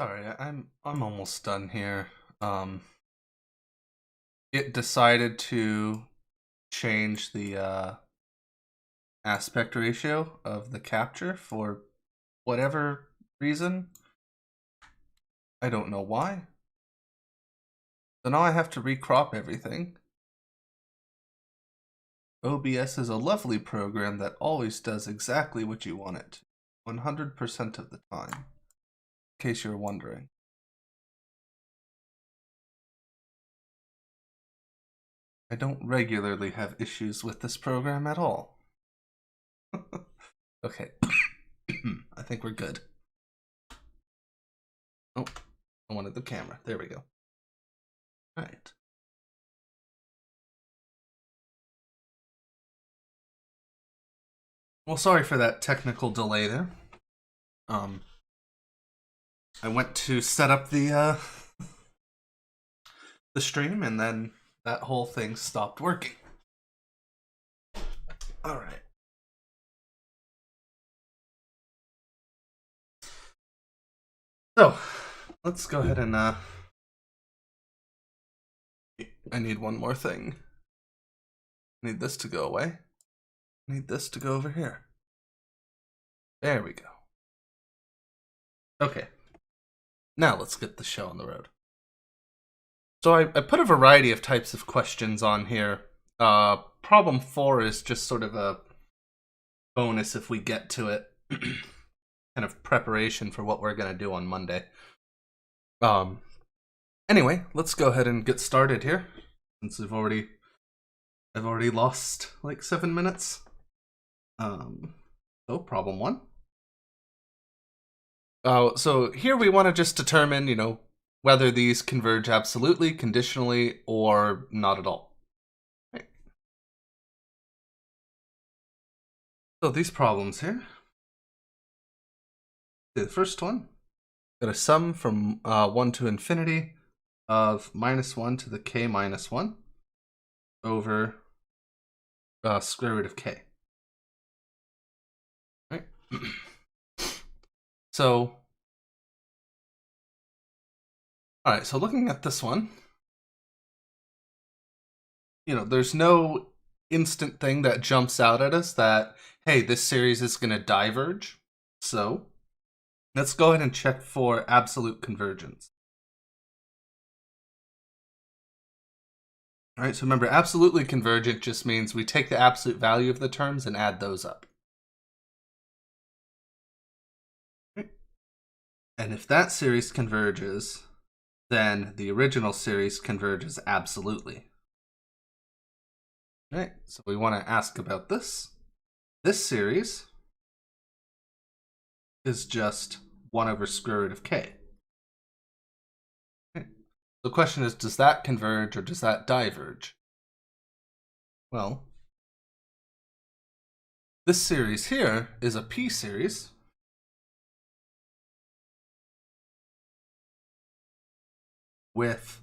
Sorry, I'm almost done here. Um, it decided to change the aspect ratio of the capture for whatever reason. I don't know why. So now I have to recrop everything. OBS is a lovely program that always does exactly what you want it to, 100% of the time, in case you're wondering. I don't regularly have issues with this program at all. Okay, I think we're good. Oh, I wanted the camera. There we go. All right. Well, sorry for that technical delay there. Um, I went to set up the stream, and then that whole thing stopped working. All right. So, let's go ahead and I need one more thing. I need this to go away. I need this to go over here. There we go. Okay. Now let's get the show on the road. So I put a variety of types of questions on here. Problem 4 is just sort of a bonus if we get to it. Kind of preparation for what we're going to do on Monday. Anyway, let's go ahead and get started here, since I've already lost like 7 minutes. So problem 1. So here we want to just determine, whether these converge absolutely, conditionally, or not at all. Right. So these problems here. The first one, got a sum from 1 to infinity of -1 to the k minus 1 over square root of k. Right? So, alright, so looking at this one, there's no instant thing that jumps out at us that, hey, this series is going to diverge. So, let's go ahead and check for absolute convergence. Alright, so remember, absolutely convergent just means we take the absolute value of the terms and add those up. And if that series converges, then the original series converges absolutely. Right, so we want to ask about this. This series is just 1 over square root of k. Okay. The question is, does that converge or does that diverge? Well, this series here is a p series. With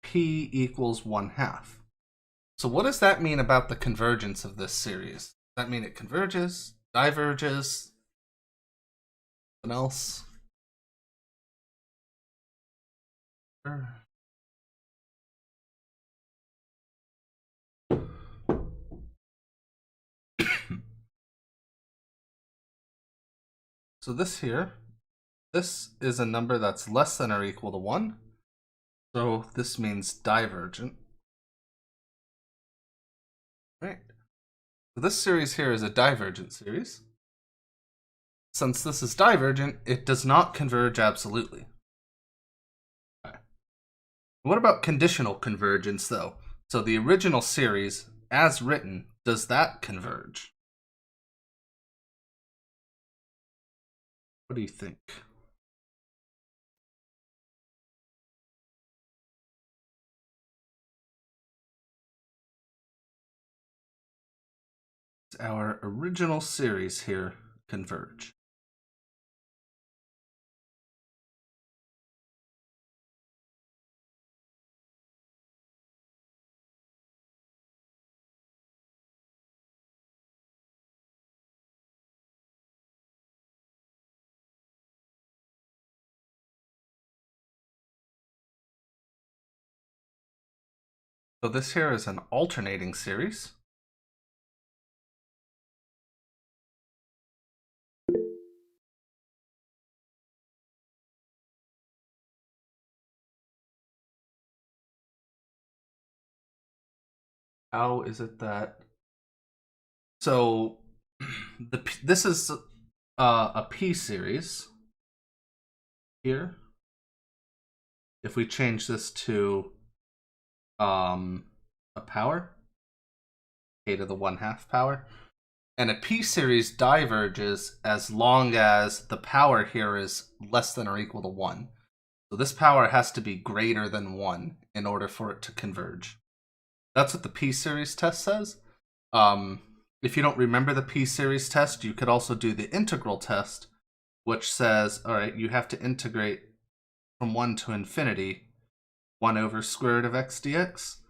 p equals 1/2. So what does that mean about the convergence of this series? Does that mean it converges, diverges, something else? So this is a number that's less than or equal to 1. So this means divergent. Right. So this series here is a divergent series. Since this is divergent, it does not converge absolutely. Okay. What about conditional convergence, though? So the original series, as written, does that converge? What do you think? Does our original series here converge? So this here is an alternating series. How is it that... So this is a P series here. If we change this to a power, k to the 1/2 power, and a P series diverges as long as the power here is less than or equal to 1. So this power has to be greater than 1 in order for it to converge. That's what the P series test says. If you don't remember the P series test, you could also do the integral test, which says, all right, you have to integrate from 1 to infinity 1 over square root of x dx.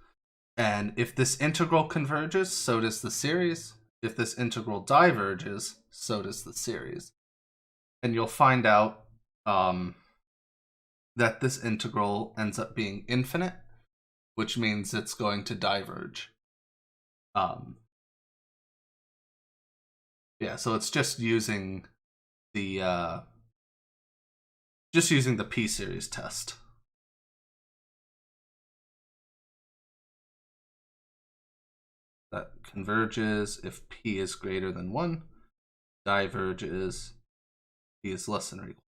And if this integral converges, so does the series. If this integral diverges, so does the series. And you'll find out that this integral ends up being infinite, which means it's going to diverge. Yeah, so it's just using the P series test. That converges if P is greater than 1, diverges P is less than or equal.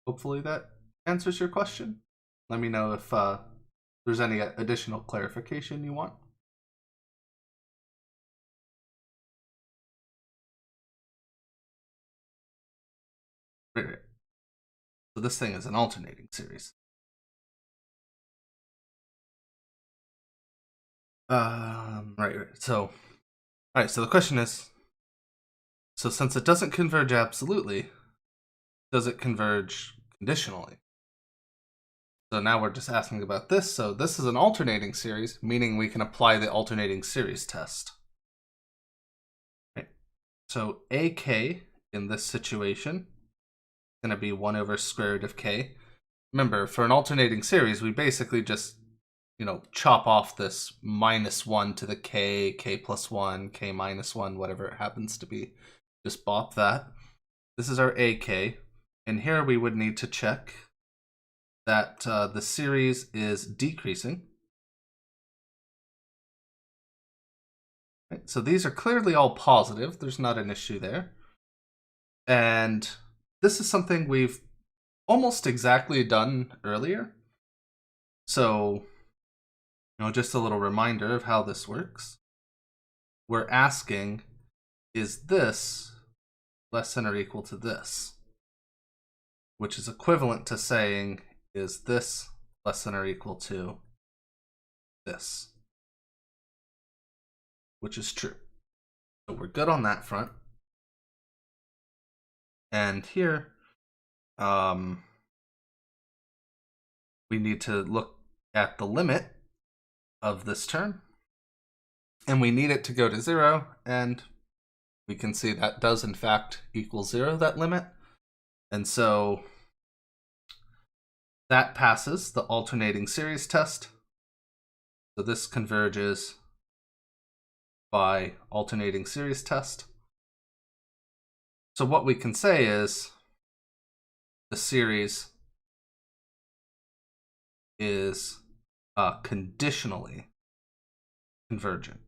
Hopefully that answers your question. Let me know if there's any additional clarification you want. Right. So this thing is an alternating series. Right. So, all right. So the question is, so since it doesn't converge absolutely, does it converge conditionally? So now we're just asking about this. So this is an alternating series, meaning we can apply the alternating series test. Right. So AK in this situation is going to be 1 over square root of k. Remember, for an alternating series, we basically just, chop off this -1 to the k, k plus 1, k minus 1, whatever it happens to be. Just bop that. This is our AK. And here we would need to check that the series is decreasing. Right, so these are clearly all positive. There's not an issue there. And this is something we've almost exactly done earlier. So, just a little reminder of how this works. We're asking, is this less than or equal to this? Which is equivalent to saying, is this less than or equal to this? Which is true. So we're good on that front. And here, we need to look at the limit of this term. And we need it to go to 0, and we can see that does in fact equal 0, that limit. And so that passes the alternating series test. So this converges by alternating series test. So what we can say is the series is conditionally convergent.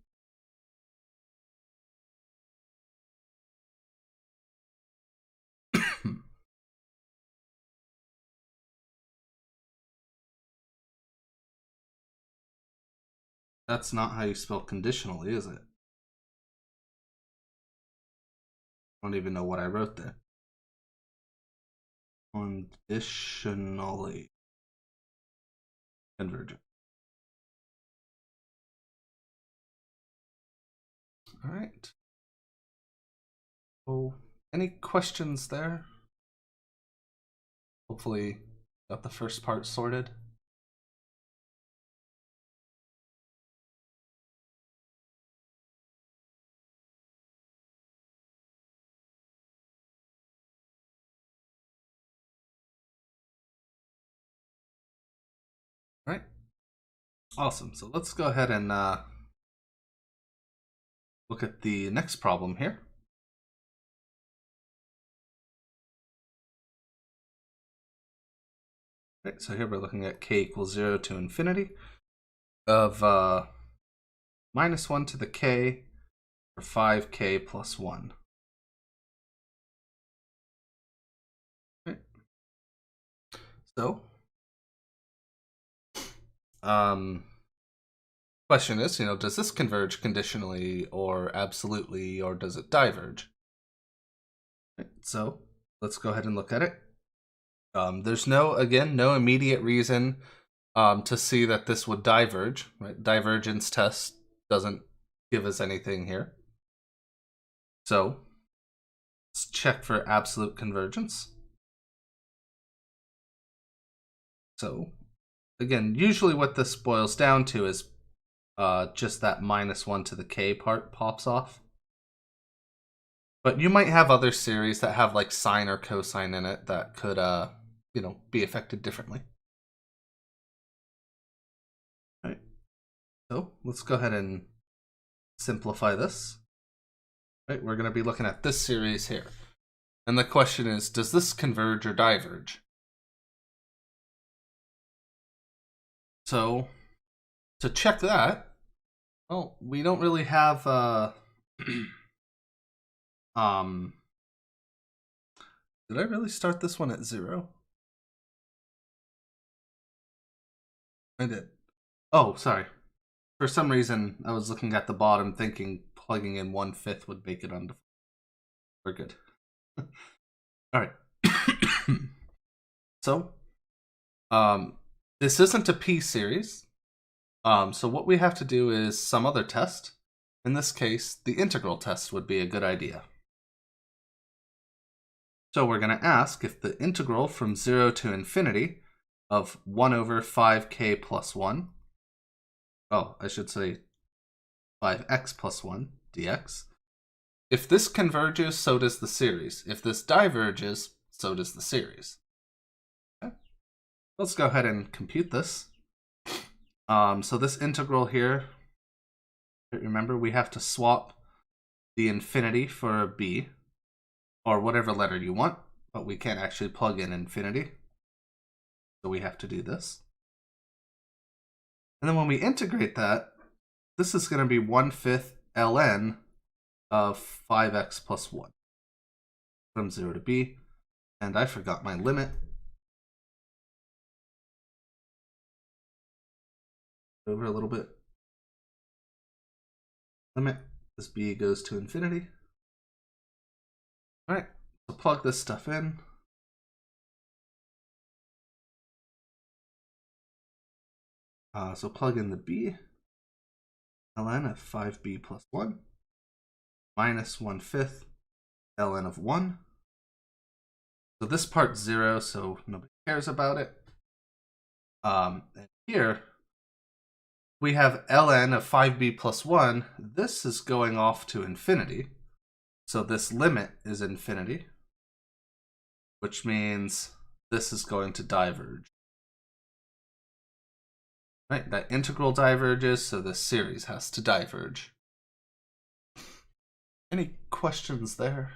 That's not how you spell conditionally, is it? I don't even know what I wrote there. Conditionally convergent. All right. So, any questions there? Hopefully, got the first part sorted. Awesome. So let's go ahead and look at the next problem here. Right, so here we're looking at k equals 0 to infinity of minus 1 to the k for 5k plus 1. Right. So, question is, does this converge conditionally or absolutely, or does it diverge? Right, so let's go ahead and look at it. There's no immediate reason to see that this would diverge. Right? Divergence test doesn't give us anything here. So let's check for absolute convergence. So again, usually what this boils down to is just that minus 1 to the k part pops off. But you might have other series that have like sine or cosine in it that could be affected differently. All right. So let's go ahead and simplify this. Right, we're going to be looking at this series here. And the question is, does this converge or diverge? So to check that, well, we don't really have did I really start this one at 0? I did. Oh, sorry. For some reason, I was looking at the bottom thinking plugging in 1/5 would make it undefined. We're good. All right. So, this isn't a P series. So what we have to do is some other test. In this case, the integral test would be a good idea. So we're going to ask if the integral from 0 to infinity of 1 over 5k plus 1, oh, I should say 5x plus 1 dx, if this converges, so does the series. If this diverges, so does the series. Okay. Let's go ahead and compute this. So this integral here, remember we have to swap the infinity for a b, or whatever letter you want, but we can't actually plug in infinity. So we have to do this. And then when we integrate that, this is going to be 1/5 ln of 5x plus 1 from 0 to b. And I forgot my limit. Over a little bit. Limit, this b goes to infinity. All right, so plug this stuff in. So plug in the b, ln of 5b plus 1, minus 1/5 ln of 1. So this part's 0, so nobody cares about it. And here, we have ln of 5b plus 1. This is going off to infinity. So this limit is infinity, which means this is going to diverge. Right, that integral diverges, so this series has to diverge. Any questions there?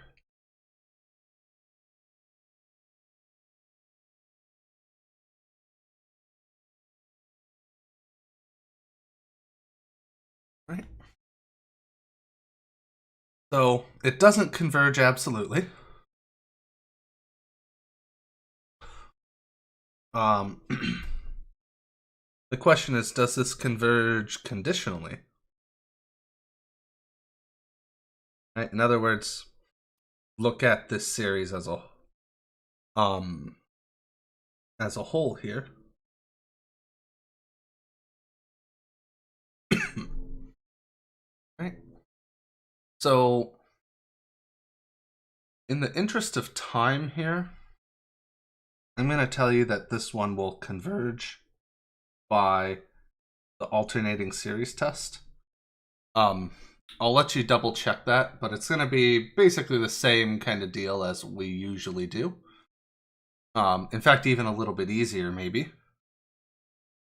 Right. So it doesn't converge absolutely. The question is, does this converge conditionally? Right? In other words, look at this series as a whole here. Right? So in the interest of time here, I'm going to tell you that this one will converge by the alternating series test. I'll let you double check that, but it's going to be basically the same kind of deal as we usually do. In fact, even a little bit easier, maybe.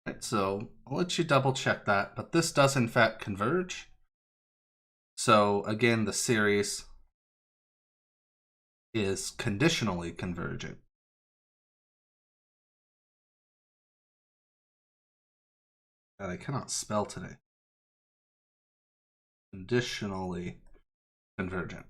Right, so I'll let you double check that, but this does in fact converge. So again, the series is conditionally convergent. And I cannot spell today. Conditionally convergent.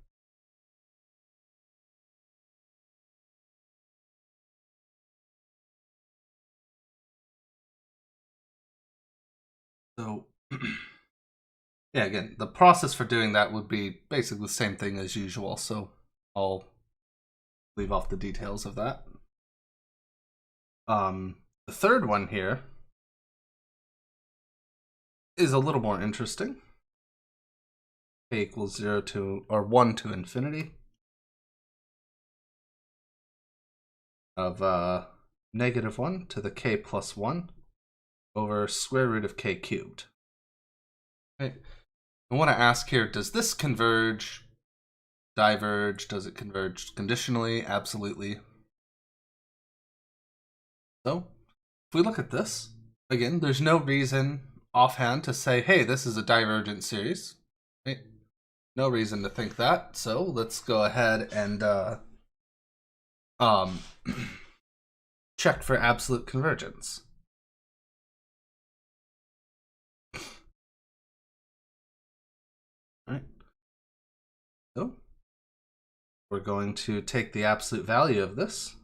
So yeah, again, the process for doing that would be basically the same thing as usual, so I'll leave off the details of that. The third one here is a little more interesting. K equals 0 to, or 1 to infinity of -1 to the k plus 1 over square root of k cubed. Right. I want to ask here, does this converge, diverge? Does it converge conditionally? Absolutely. So, if we look at this, again, there's no reason offhand to say, hey, this is a divergent series. Right? No reason to think that. So let's go ahead and check for absolute convergence. All right. So we're going to take the absolute value of this.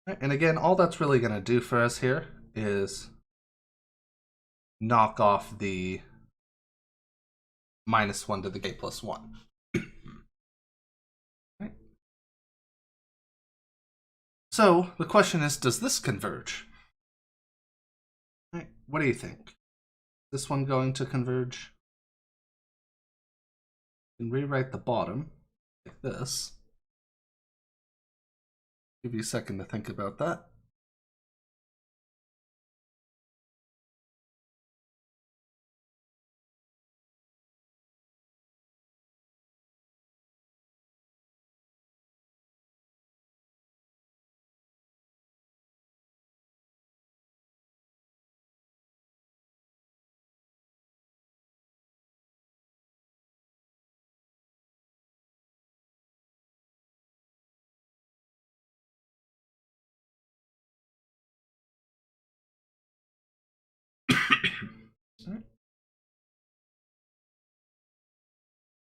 Right, and again, all that's really going to do for us here is knock off the -1 to the k plus 1. Right. So the question is, does this converge? Right. What do you think? This one going to converge? You can rewrite the bottom like this. Give you a second to think about that.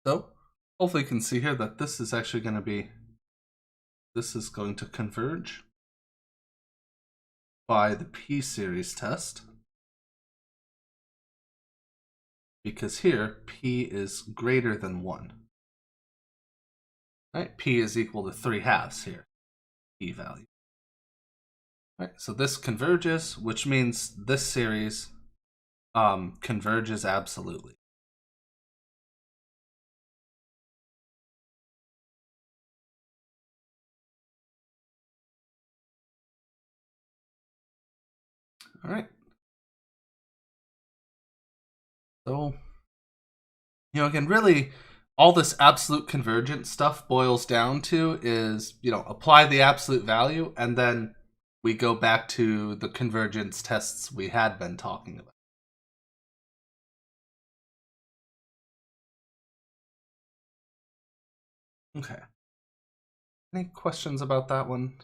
So hopefully you can see here that this is actually going to be, this is going to converge by the p-series test. Because here, p is greater than 1. Right? P is equal to 3/2 here, p value. Right? So this converges, which means this series converges absolutely. All right. So, again, really, all this absolute convergence stuff boils down to is, apply the absolute value, and then we go back to the convergence tests we had been talking about. Okay. Any questions about that one?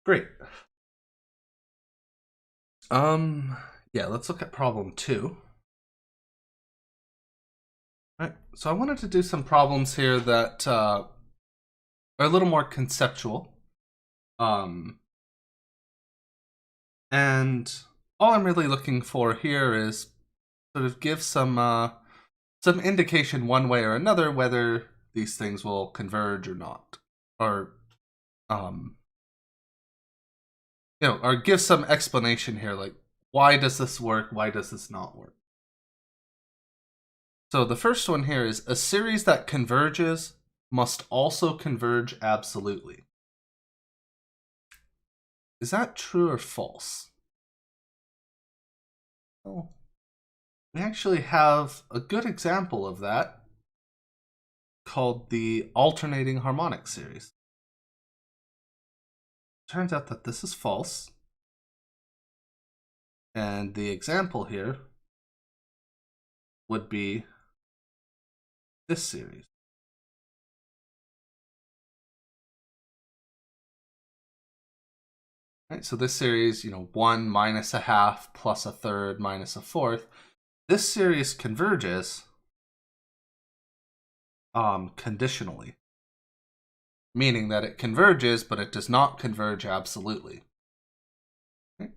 Great. Yeah, let's look at problem 2. All right. So I wanted to do some problems here that are a little more conceptual. And all I'm really looking for here is sort of give some indication one way or another whether these things will converge or not, or or give some explanation here, like why does this work, why does this not work. So the first one here is a series that converges must also converge absolutely. Is that true or false? Oh, we actually have a good example of that called the alternating harmonic series. Turns out that this is false. And the example here would be this series. Right, so this series, 1 minus a half plus a third minus a fourth. This series converges conditionally, meaning that it converges, but it does not converge absolutely. Okay.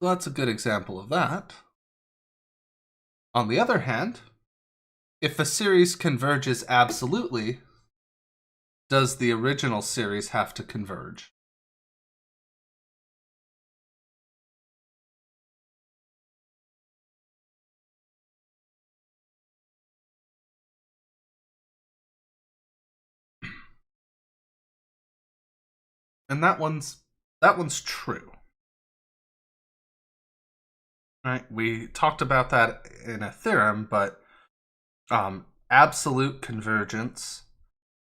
So that's a good example of that. On the other hand, if a series converges absolutely, does the original series have to converge? And that one's true. Right? We talked about that in a theorem, but absolute convergence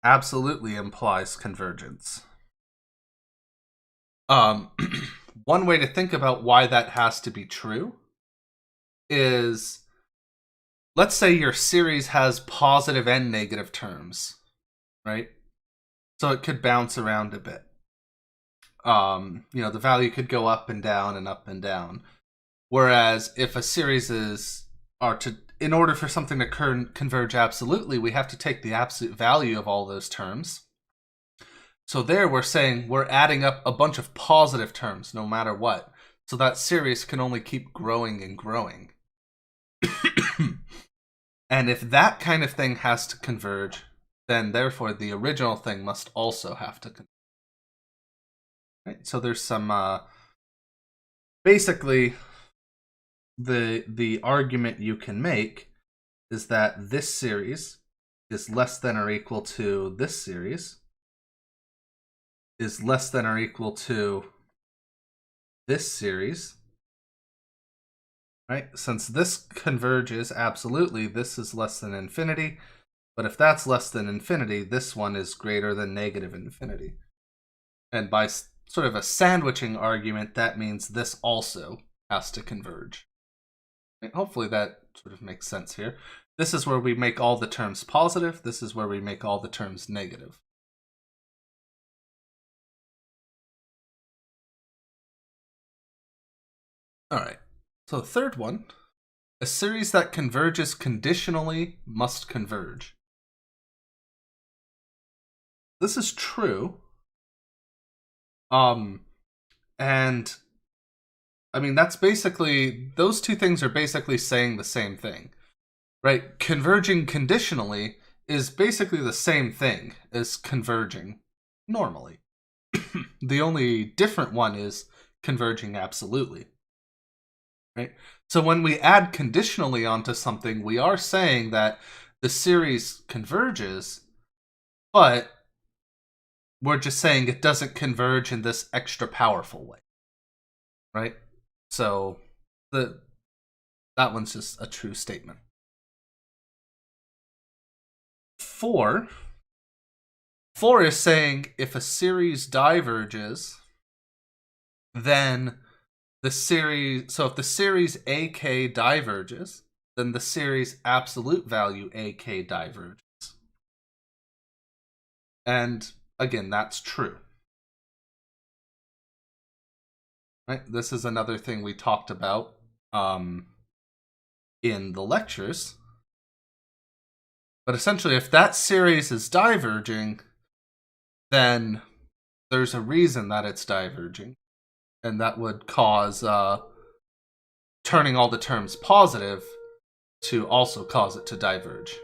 absolutely implies convergence. One way to think about why that has to be true is, let's say your series has positive and negative terms, right? So it could bounce around a bit. The value could go up and down and up and down. Whereas if a series in order for something to converge absolutely, we have to take the absolute value of all those terms. So there we're saying we're adding up a bunch of positive terms no matter what. So that series can only keep growing and growing. And if that kind of thing has to converge, then therefore the original thing must also have to converge. Right? So there's some basically the argument you can make is that this series is less than or equal to this series is less than or equal to this series, right? Since this converges absolutely, this is less than infinity, but if that's less than infinity, this one is greater than negative infinity. And by sort of a sandwiching argument, that means this also has to converge. And hopefully that sort of makes sense here. This is where we make all the terms positive. This is where we make all the terms negative. All right, so the third one, a series that converges conditionally must converge. This is true. And I mean, that's basically, those two things are basically saying the same thing, right? Converging conditionally is basically the same thing as converging normally. The only different one is converging absolutely, right? So when we add conditionally onto something, we are saying that the series converges, but we're just saying it doesn't converge in this extra powerful way, right? So that one's just a true statement. 4 is saying if a series diverges, then the series, so if the series AK diverges, then the series absolute value AK diverges. And again, that's true. Right? This is another thing we talked about in the lectures. But essentially, if that series is diverging, then there's a reason that it's diverging. And that would cause turning all the terms positive to also cause it to diverge.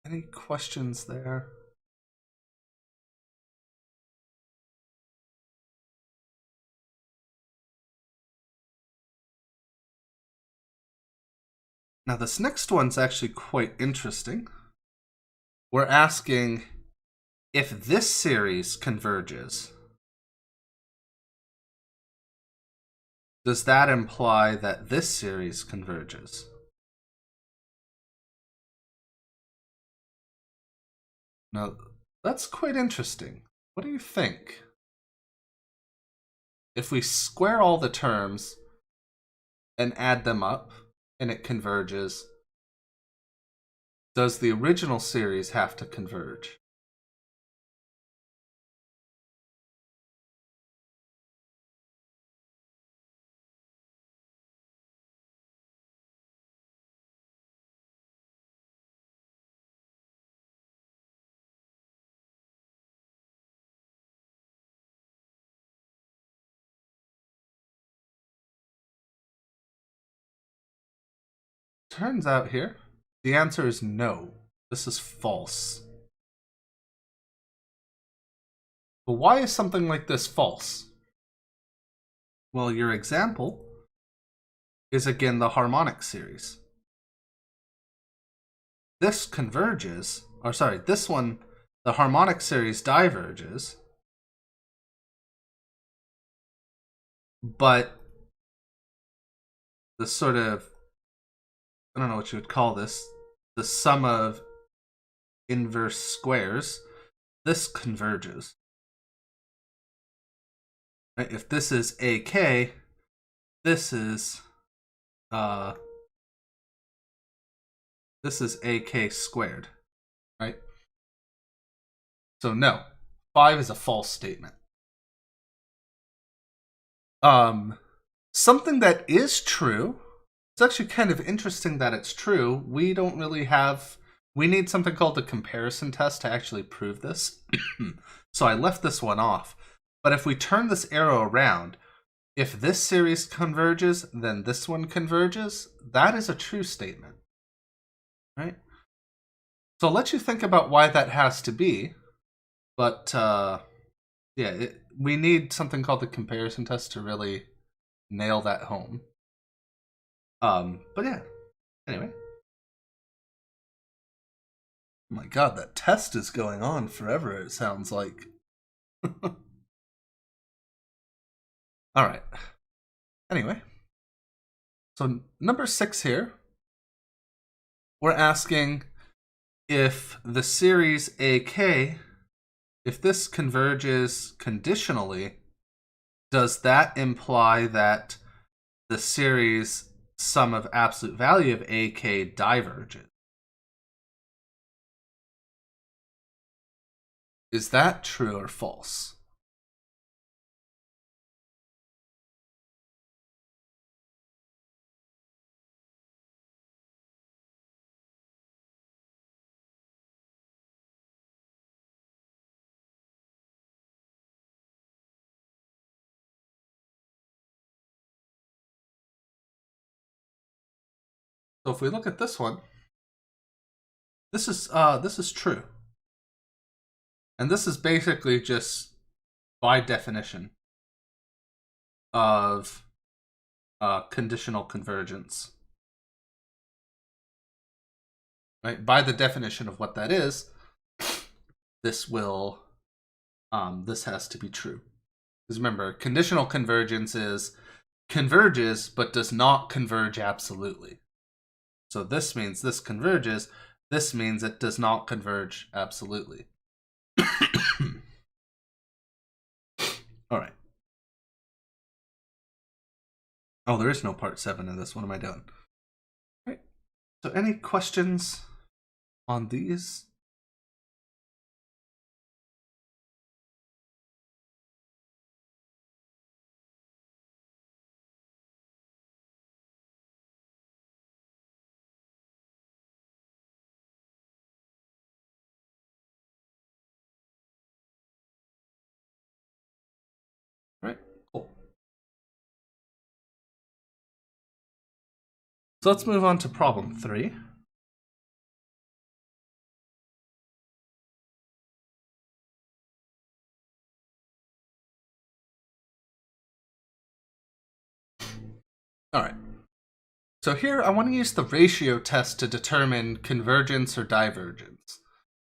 Any questions there? Now this next one's actually quite interesting. We're asking if this series converges, does that imply that this series converges? Now, that's quite interesting. What do you think? If we square all the terms and add them up and it converges, does the original series have to converge? Turns out here, the answer is no. This is false. But why is something like this false? Well, your example is again the harmonic series. This converges, or sorry, this one, the harmonic series diverges, but the sort of, I don't know what you would call this, the sum of inverse squares, this converges. Right? If this is AK, this is AK squared, right? So no, 5 is a false statement. Something that is true, it's actually kind of interesting that it's true. We don't really have, we need something called the comparison test to actually prove this. So I left this one off. But if we turn this arrow around, if this series converges, then this one converges. That is a true statement, right? So I'll let you think about why that has to be. But yeah, we need something called the comparison test to really nail that home. But yeah, anyway. Oh my god, that test is going on forever, it sounds like. Alright. Anyway. So number 6 here, we're asking if the series AK, if this converges conditionally, does that imply that the series sum of absolute value of AK diverges? Is that true or false? So if we look at this one, this is true. And this is basically just by definition of conditional convergence. Right? By the definition of what that is, this will this has to be true. Because remember, conditional convergence is converges but does not converge absolutely. So this means this converges, this means it does not converge absolutely. All right. Oh, there is no part 7 in this. What am I doing? All right. So any questions on these? All right, cool. So let's move on to problem 3. All right. So here I want to use the ratio test to determine convergence or divergence,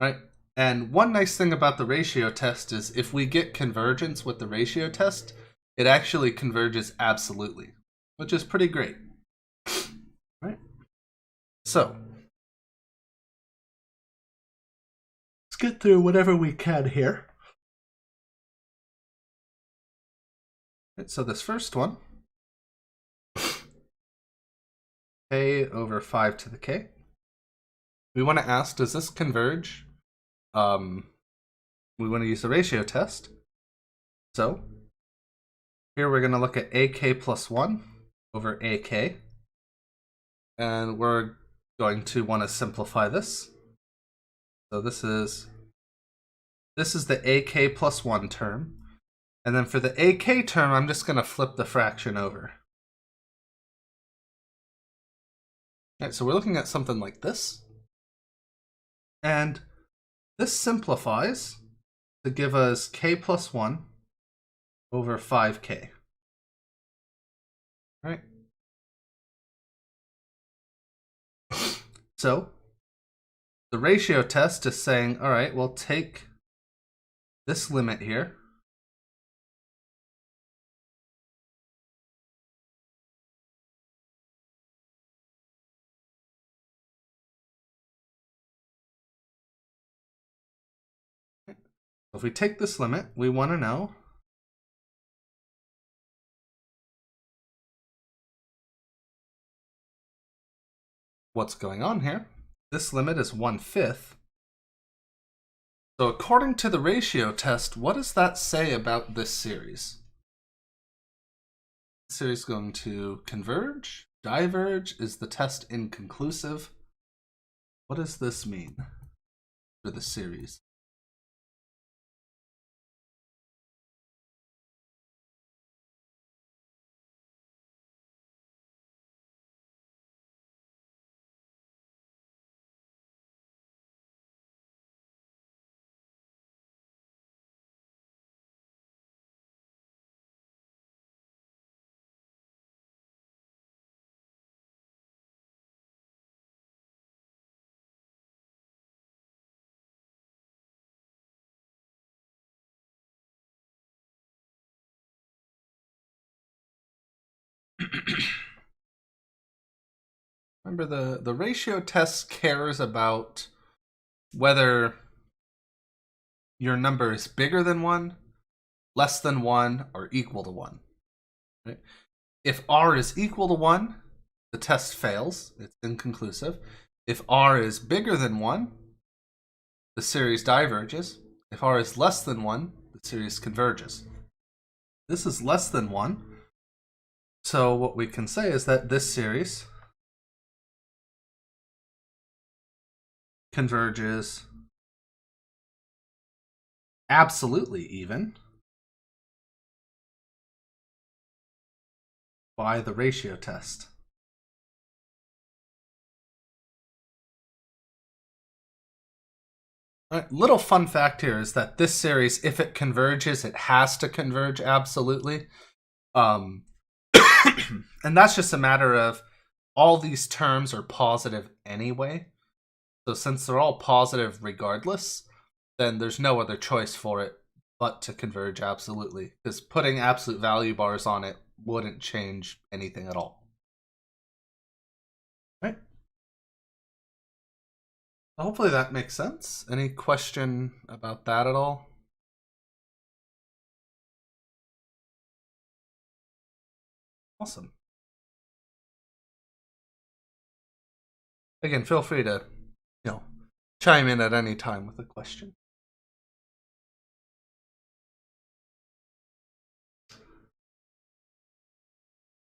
right? And one nice thing about the ratio test is if we get convergence with the ratio test, it actually converges absolutely. which is pretty great. Right? So, let's get through whatever we can here. Right, so this first one, k over 5 to the k. We want to ask, does this converge? We want to use the ratio test. So, here we're going to look at ak plus 1 over ak. And we're going to want to simplify this. So this is the ak plus 1 term. And then for the ak term, I'm just going to flip the fraction over. All right, so we're looking at something like this. And this simplifies to give us k plus 1 over 5k. All right. So the ratio test is saying, all right, we'll take this limit here. If we take this limit, we want to know what's going on here. This limit is 1/5. So according to the ratio test, what does that say about this series? This series is going to converge, diverge? Is the test inconclusive? What does this mean for the series? Remember, the ratio test cares about whether your number is bigger than 1, less than 1, or equal to 1. Right? If r is equal to 1, the test fails. It's inconclusive. If r is bigger than 1, the series diverges. If r is less than 1, the series converges. This is less than 1. So what we can say is that this series converges absolutely even by the ratio test. Little fun fact here is that this series, if it converges, it has to converge absolutely. And that's just a matter of all these terms are positive anyway. So since they're all positive regardless, then there's no other choice for it but to converge absolutely. Because putting absolute value bars on it wouldn't change anything at all. Right? Hopefully that makes sense. Any question about that at all? Awesome. Again, feel free to, chime in at any time with a question.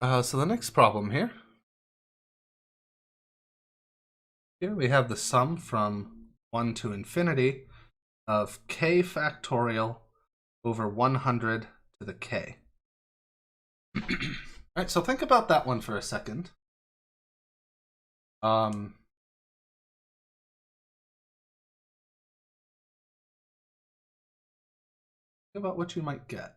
So the next problem here. Here we have the sum from 1 to infinity of k factorial over 100 to the k. All right, so think about that one for a second. Think about what you might get.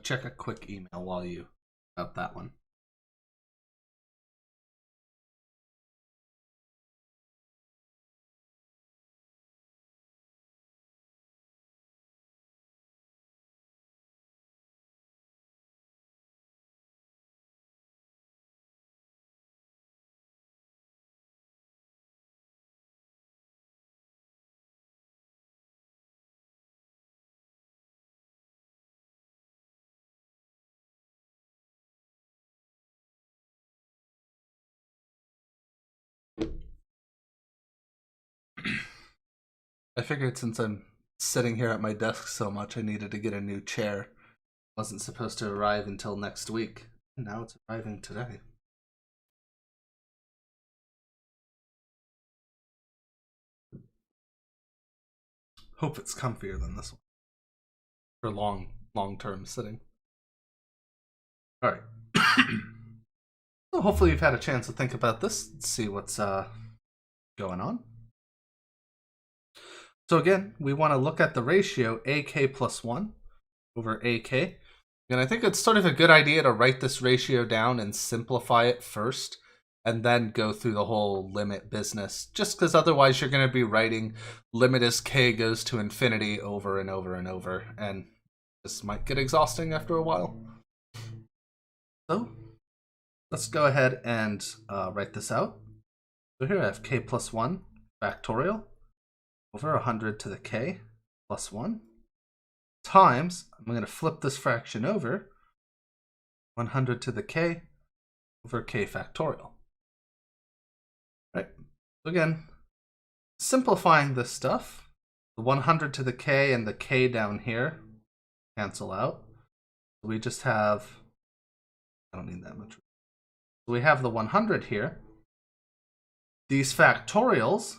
Check a quick email while you about that one. I figured since I'm sitting here at my desk so much, I needed to get a new chair. Wasn't supposed to arrive until next week. Now it's arriving today. Hope it's comfier than this one for long-term sitting. All right. So hopefully you've had a chance to think about this, see what's going on. So again, we want to look at the ratio AK plus 1 over AK. And I think it's sort of a good idea to write this ratio down and simplify it first, and then go through the whole limit business, just because otherwise you're going to be writing limit as k goes to infinity over and over and over, and this might get exhausting after a while. So let's go ahead and write this out. So here I have k plus 1 factorial over 100 to the k plus 1 times, I'm going to flip this fraction over, 100 to the k over k factorial. Right. So again, simplifying this stuff, the 100 to the k and the k down here cancel out. We just have, I don't need that much. So we have the 100 here. These factorials,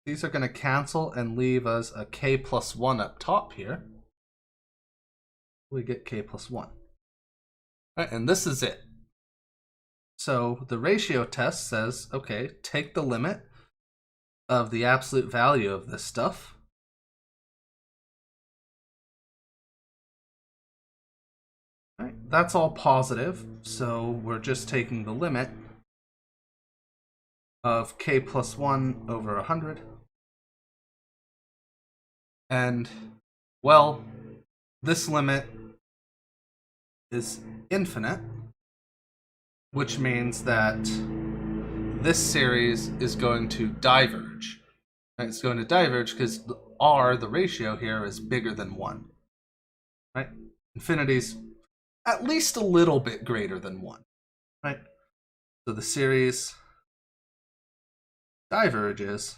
these are going to cancel and leave us a k plus 1 up top here. We get k plus 1. All right, and this is it. So the ratio test says, okay, take the limit of the absolute value of this stuff. All right, that's all positive, so we're just taking the limit of k plus 1 over 100. And, well, this limit is infinite, which means that this series is going to diverge. Right? It's going to diverge because r, the ratio here, is bigger than 1. Right? Infinity's at least a little bit greater than 1. Right? So the series diverges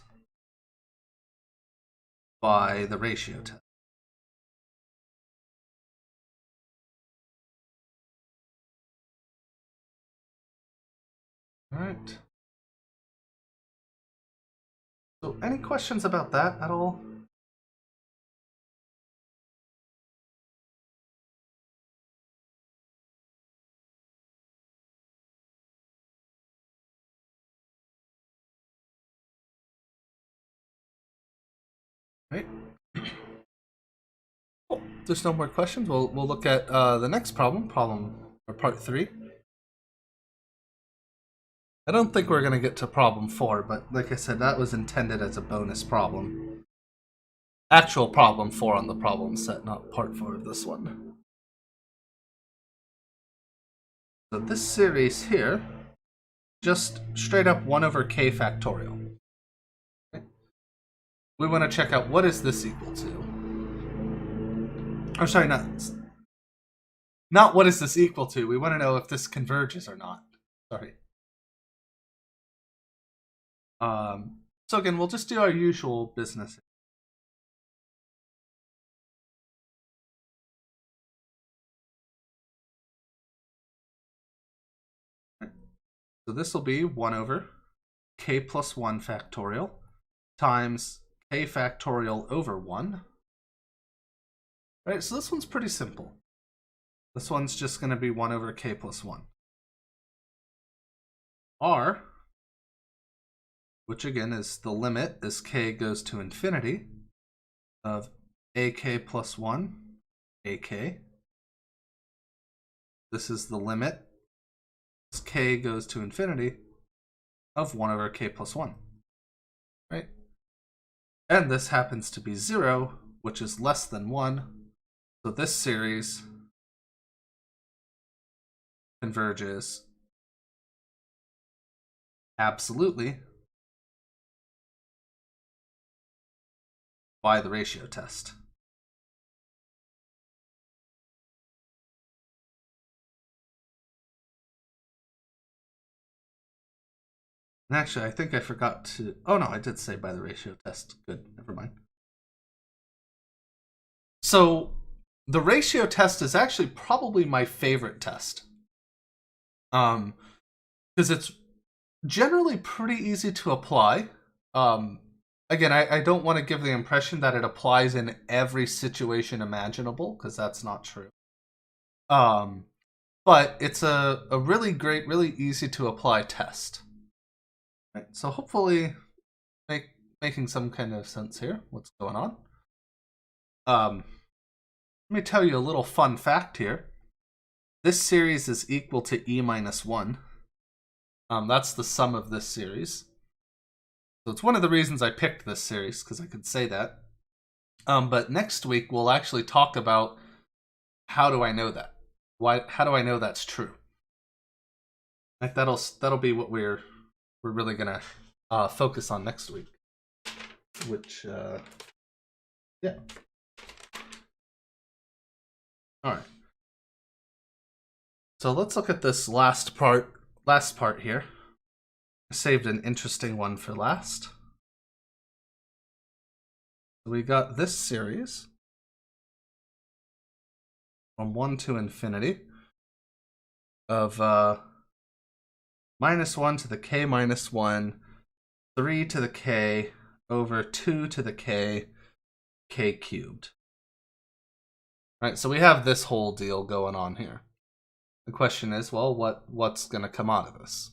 by the ratio test. All right. So any questions about that at all? Right. Cool. If there's no more questions, we'll look at the next problem or part 3. I don't think we're going to get to problem 4, but like I said, that was intended as a bonus problem. Actual problem 4 on the problem set, not part 4 of this one. So this series here, just straight up 1 over k factorial. Okay. We want to check out what is this equal to. I'm sorry, not what is this equal to. We want to know if this converges or not. Sorry. So again, we'll just do our usual business. So this will be 1 over k plus 1 factorial times k factorial over 1. Right, so this one's pretty simple. This one's just going to be 1 over k plus 1. R, which again is the limit as k goes to infinity of ak plus 1 ak this is the limit as k goes to infinity of 1 over k plus 1, right? And this happens to be 0, which is less than 1. So this series converges absolutely by the ratio test. And actually, I think I forgot to... Oh no, I did say by the ratio test. Good, never mind. So the ratio test is actually probably my favorite test. Because it's generally pretty easy to apply. Again, I don't want to give the impression that it applies in every situation imaginable, because that's not true. But it's a really great, really easy to apply test. Right, so hopefully making some kind of sense here, what's going on. Let me tell you a little fun fact here. This series is equal to e minus 1. That's the sum of this series. So it's one of the reasons I picked this series, because I could say that. But next week we'll actually talk about how do I know that? How do I know that's true? Like that'll be what we're really gonna focus on next week. Which yeah. All right. So let's look at this last part here. I saved an interesting one for last. We got this series from 1 to infinity of minus 1 to the k minus 1, 3 to the k over 2 to the k, k cubed. Right, so we have this whole deal going on here. The question is, well, what's going to come out of this?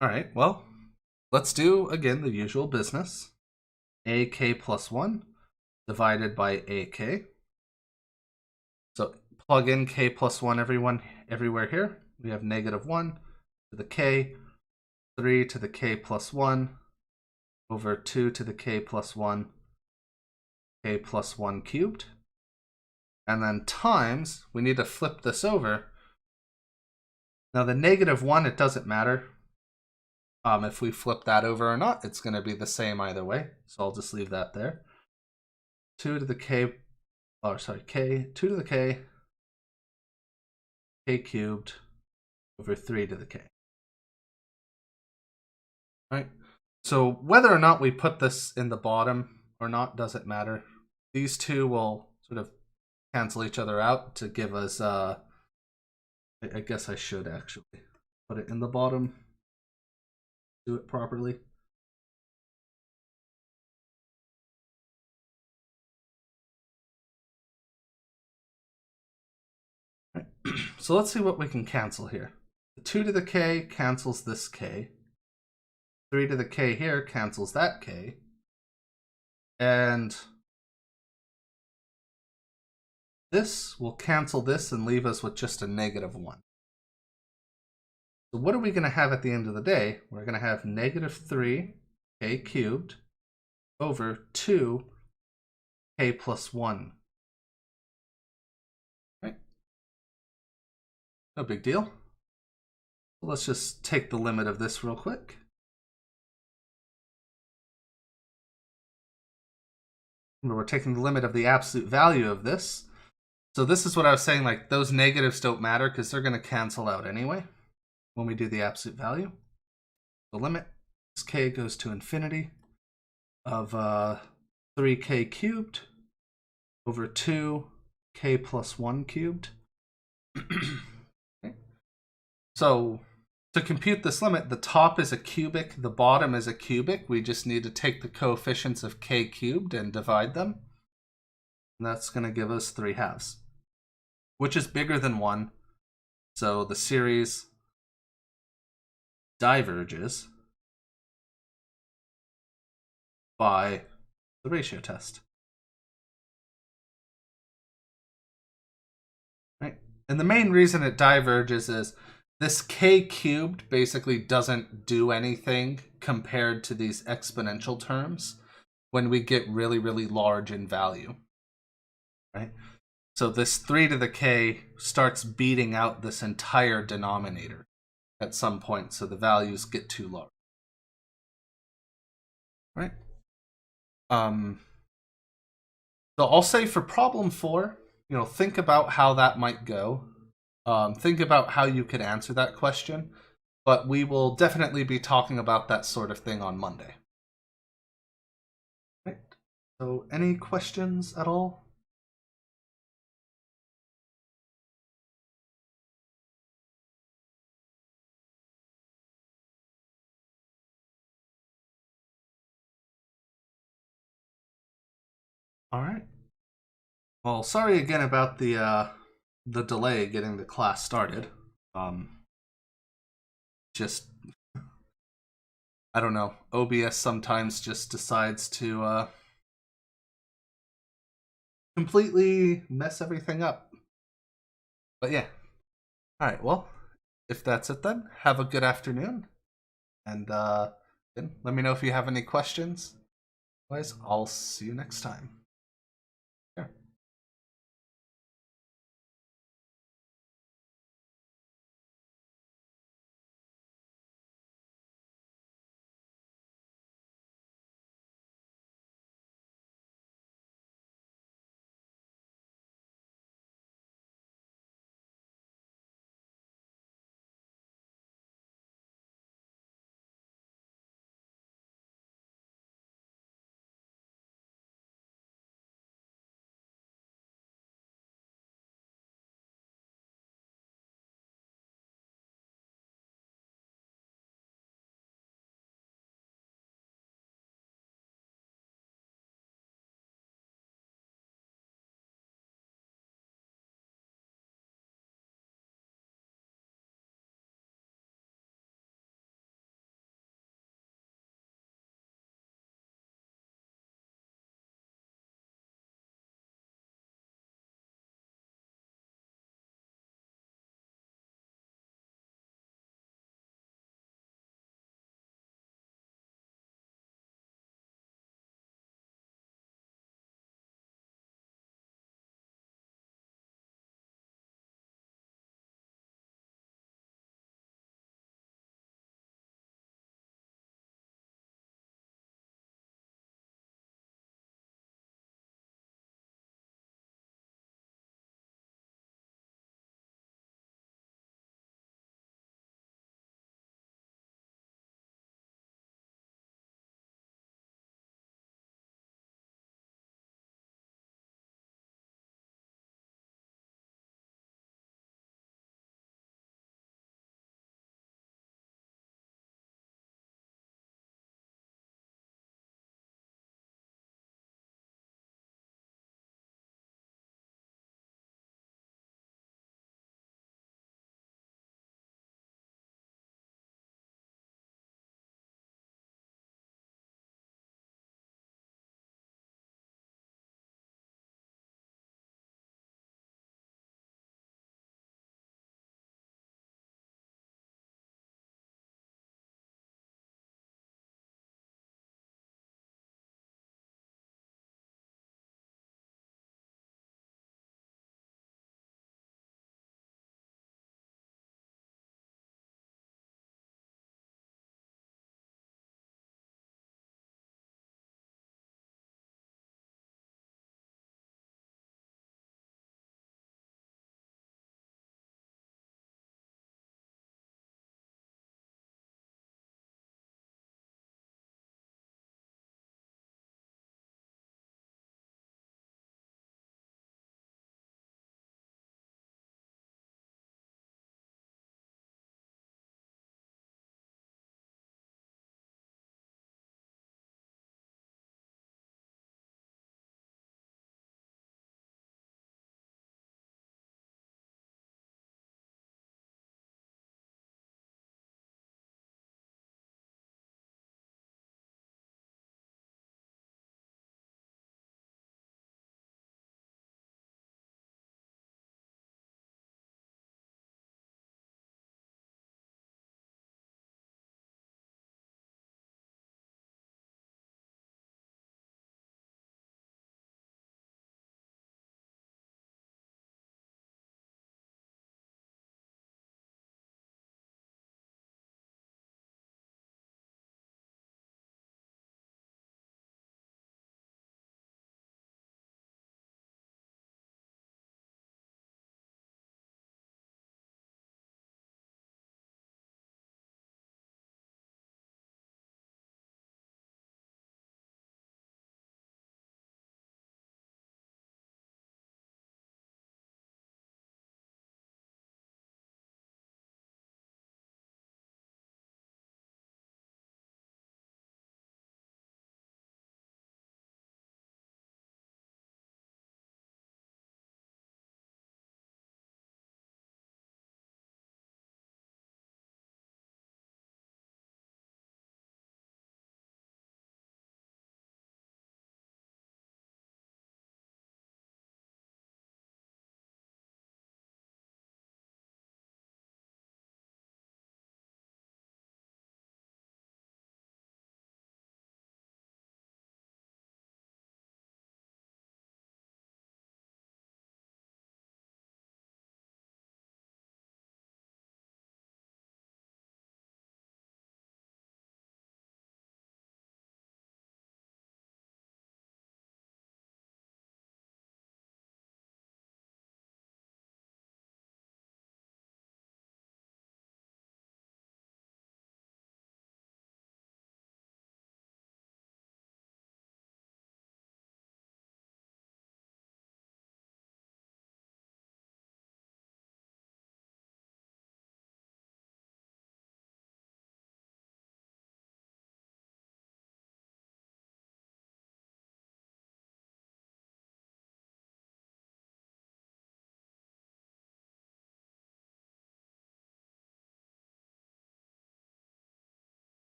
All right, well, let's do, again, the usual business. AK plus 1 divided by AK. So plug in k plus 1 everywhere here. We have negative 1 to the k, 3 to the k plus 1, over 2 to the k plus 1, k plus 1 cubed. And then times, we need to flip this over. Now the negative 1, it doesn't matter. If we flip that over or not, it's going to be the same either way. So I'll just leave that there. 2 to the k, oh sorry, k, 2 to the k, k cubed over 3 to the k. Right? So whether or not we put this in the bottom or not doesn't matter. These two will sort of cancel each other out to give us, I guess I should actually put it in the bottom, do it properly. Right. So let's see what we can cancel here. The 2 to the k cancels this k. 3 to the k here cancels that k. And this will cancel this and leave us with just a negative 1. So what are we going to have at the end of the day? We're going to have negative 3 k cubed over 2 k plus 1. Right? No big deal. So let's just take the limit of this real quick. Remember, we're taking the limit of the absolute value of this. So this is what I was saying, like those negatives don't matter because they're going to cancel out anyway when we do the absolute value. The limit as k goes to infinity of 3k cubed over 2k plus 1 cubed. Okay. So to compute this limit, the top is a cubic, the bottom is a cubic. We just need to take the coefficients of k cubed and divide them. And that's going to give us 3/2, which is bigger than 1. So the series diverges by the ratio test. Right? And the main reason it diverges is this k cubed basically doesn't do anything compared to these exponential terms when we get really, really large in value, right? So this 3 to the k starts beating out this entire denominator at some point, so the values get too large, right? So I'll say for problem 4, think about how that might go. Think about how you could answer that question, but we will definitely be talking about that sort of thing on Monday. Right. So any questions at all? All right. Well, sorry again about the delay getting the class started. Just I don't know. OBS sometimes just decides to completely mess everything up. But yeah. All right. Well, if that's it then, have a good afternoon, and let me know if you have any questions. Otherwise, I'll see you next time. Yeah.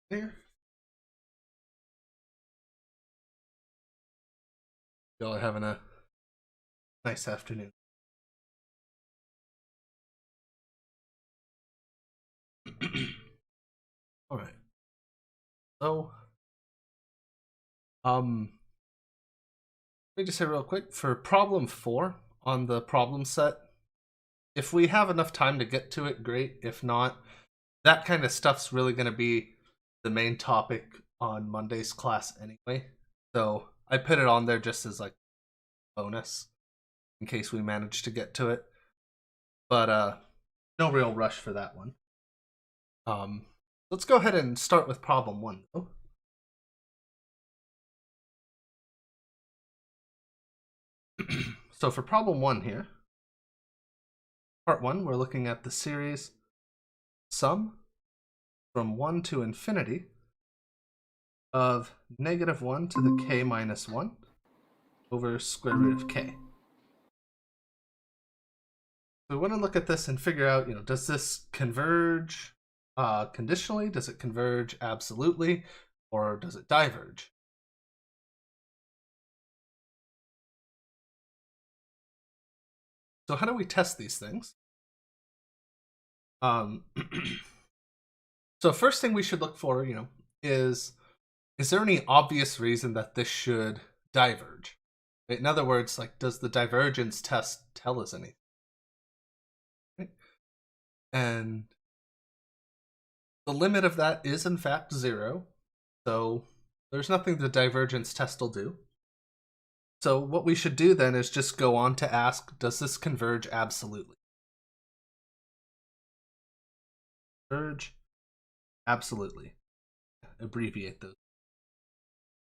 Here. Y'all are having a nice afternoon. All right. So, let me just say real quick for problem 4 on the problem set. If we have enough time to get to it, great. If not, that kind of stuff's really going to be the main topic on Monday's class anyway. So I put it on there just as like bonus in case we manage to get to it. But no real rush for that one. Let's go ahead and start with problem 1 though. So for problem 1 here, part 1, we're looking at the series sum from 1 to infinity of -1 to the k minus 1 over square root of k. So we want to look at this and figure out, does this converge conditionally? Does it converge absolutely? Or does it diverge? So how do we test these things? So first thing we should look for, is there any obvious reason that this should diverge? In other words, like, does the divergence test tell us anything? Right? And the limit of that is in fact 0. So there's nothing the divergence test will do. So what we should do then is just go on to ask, does this converge absolutely? Converge absolutely. Abbreviate those.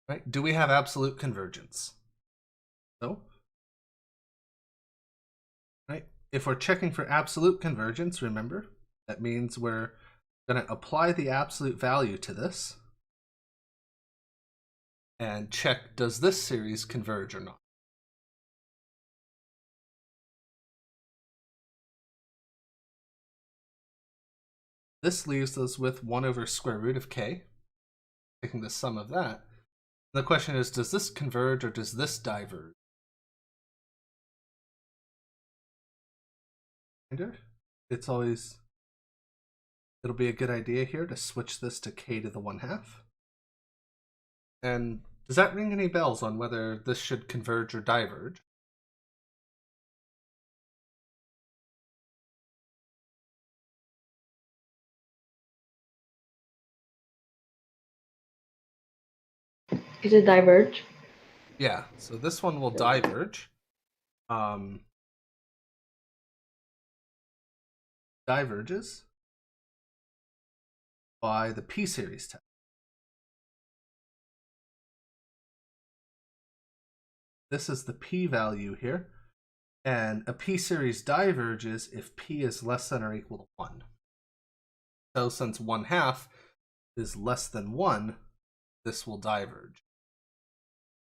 Right? Do we have absolute convergence? So, right? If we're checking for absolute convergence, remember, that means we're going to apply the absolute value to this and check, does this series converge or not? This leaves us with 1 over square root of k, taking the sum of that. The question is, does this converge or does this diverge? It'll be a good idea here to switch this to k to the 1/2. And does that ring any bells on whether this should converge or diverge? Is it diverge? Yeah, so this one will diverge. Diverges by the p-series test. This is the p-value here, and a p-series diverges if p is less than or equal to 1. So since 1/2 is less than 1, this will diverge.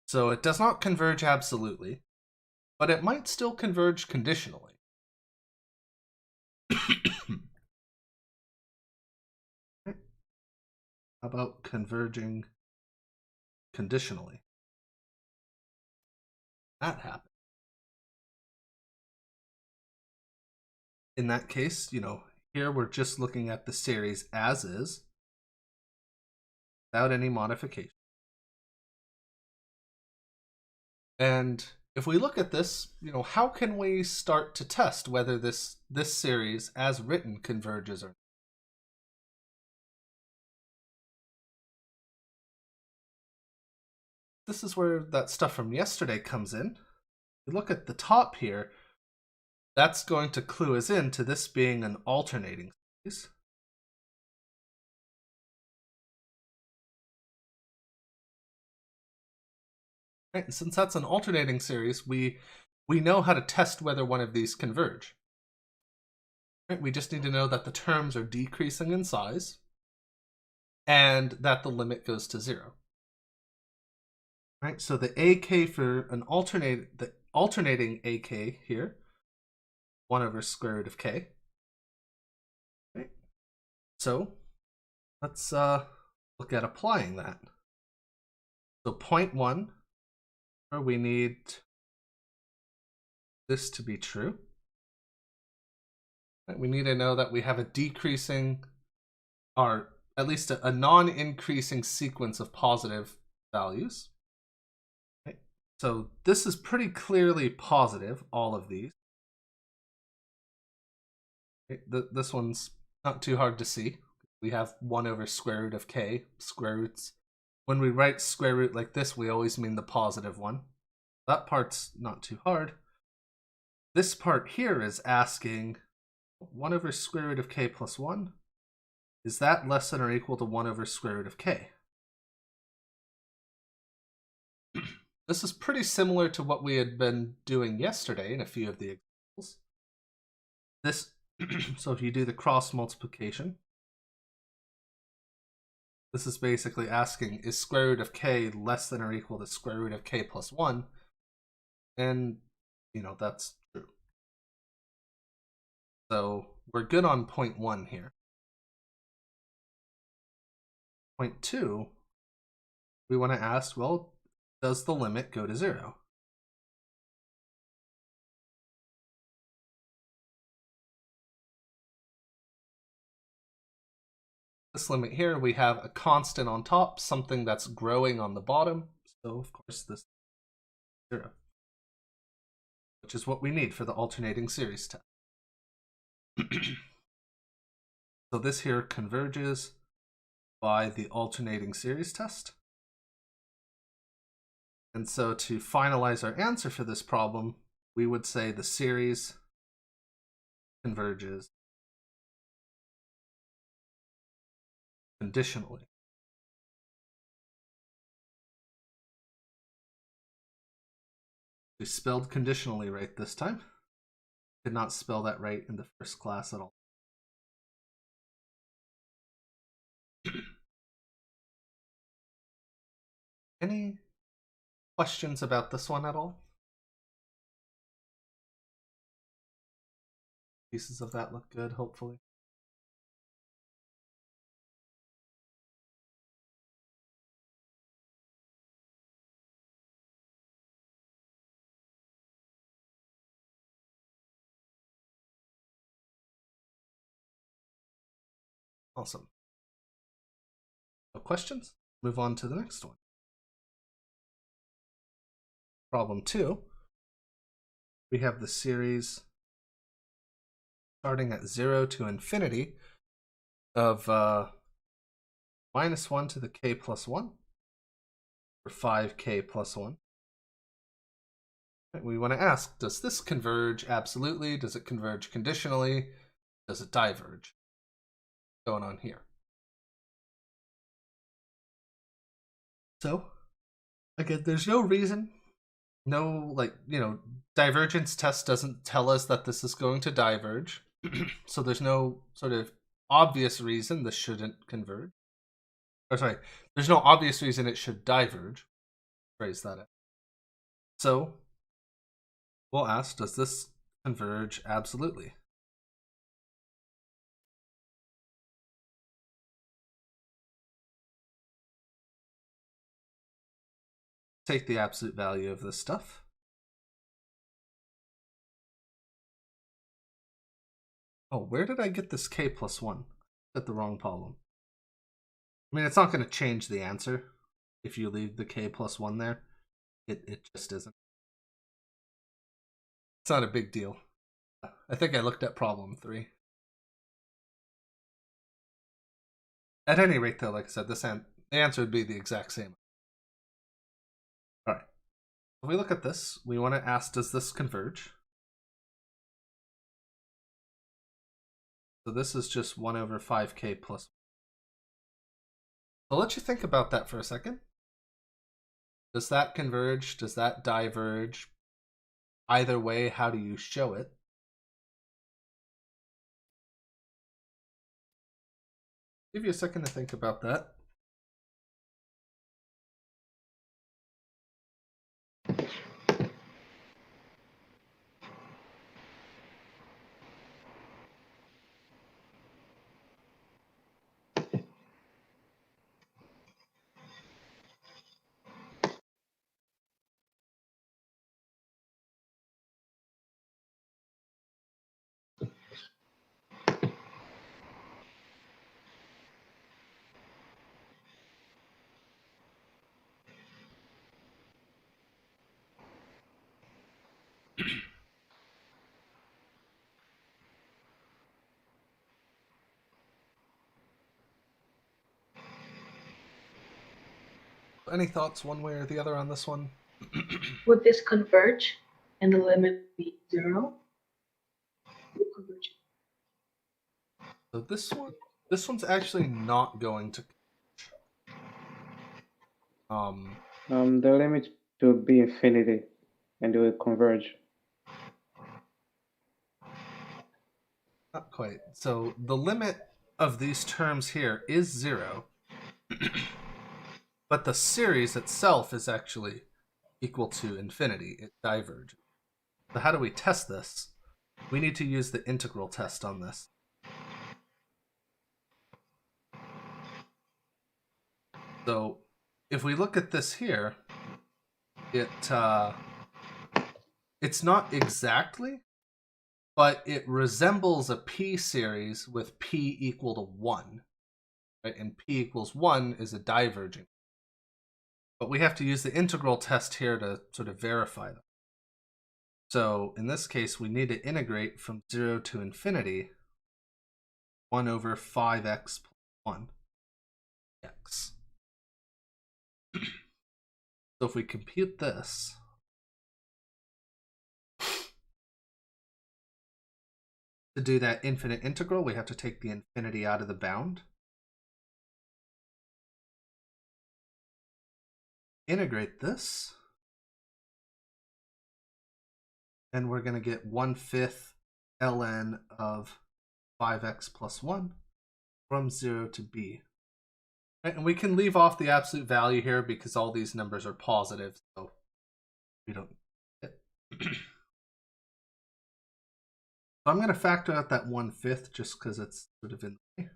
So it does not converge absolutely, but it might still converge conditionally. How about converging conditionally? That happens. In that case, here we're just looking at the series as is, without any modification. And if we look at this, how can we start to test whether this series as written converges or not? This is where that stuff from yesterday comes in. We look at the top here, that's going to clue us in to this being an alternating series. Right, and since that's an alternating series, we know how to test whether one of these converge. Right, we just need to know that the terms are decreasing in size and that the limit goes to 0. Right, so the AK for the alternating AK here, 1 over square root of k. So let's look at applying that. So point 1, we need this to be true. We need to know that we have a decreasing, or at least a non-increasing sequence of positive values. Okay. So this is pretty clearly positive, all of these. Okay. This one's not too hard to see. We have 1 over square root of k, square roots. When we write square root like this, we always mean the positive one. That part's not too hard. This part here is asking 1 over square root of k plus 1. Is that less than or equal to 1 over square root of k? This is pretty similar to what we had been doing yesterday in a few of the examples. This, so if you do the cross multiplication, this is basically asking, is square root of k less than or equal to square root of k plus 1? And, that's true. So we're good on point 1 here. Point 2, we want to ask, well, does the limit go to 0? This limit here, we have a constant on top, something that's growing on the bottom. So, of course, this is 0, which is what we need for the alternating series test. So this here converges by the alternating series test. And so to finalize our answer for this problem, we would say the series converges conditionally. We spelled conditionally right this time. Did not spell that right in the first class at all. Any questions about this one at all? Pieces of that look good, hopefully. Awesome. No questions? Move on to the next one. Problem 2. We have the series starting at 0 to infinity of minus 1 to the k plus 1, or 5k plus 1. And we want to ask, does this converge absolutely? Does it converge conditionally? Does it diverge? Going on here. So, again, there's no reason, divergence test doesn't tell us that this is going to diverge. So there's no sort of obvious reason this shouldn't converge. There's no obvious reason it should diverge. Phrase that out. So we'll ask, does this converge absolutely? Take the absolute value of this stuff. Oh, where did I get this k plus 1? Got the wrong problem. I mean, it's not going to change the answer if you leave the k plus 1 there. It just isn't. It's not a big deal. I think I looked at problem 3. At any rate, though, like I said, the answer would be the exact same. All right. If we look at this, we want to ask, does this converge? So this is just 1 over 5k plus 1. So I'll let you think about that for a second. Does that converge? Does that diverge? Either way, how do you show it? Give you a second to think about that. Any thoughts one way or the other on this one? Would this converge and the limit be 0? Would converge. So this one's actually not going to. The limit to be infinity, and it will converge. Not quite. So the limit of these terms here is 0, but the series itself is actually equal to infinity. It diverges. So how do we test this? We need to use the integral test on this. So if we look at this here, it's not exactly, but it resembles a p series with p equal to 1. Right? And p equals 1 is a diverging. But we have to use the integral test here to sort of verify them. So in this case, we need to integrate from 0 to infinity 1 over 5x plus 1 x. So if we compute this, to do that infinite integral, we have to take the infinity out of the bound. Integrate this. And we're going to get 1/5 ln of 5x plus 1 from 0 to b. Right? And we can leave off the absolute value here because all these numbers are positive, so we don't need it. So I'm going to factor out that 1/5 just because it's sort of in the way.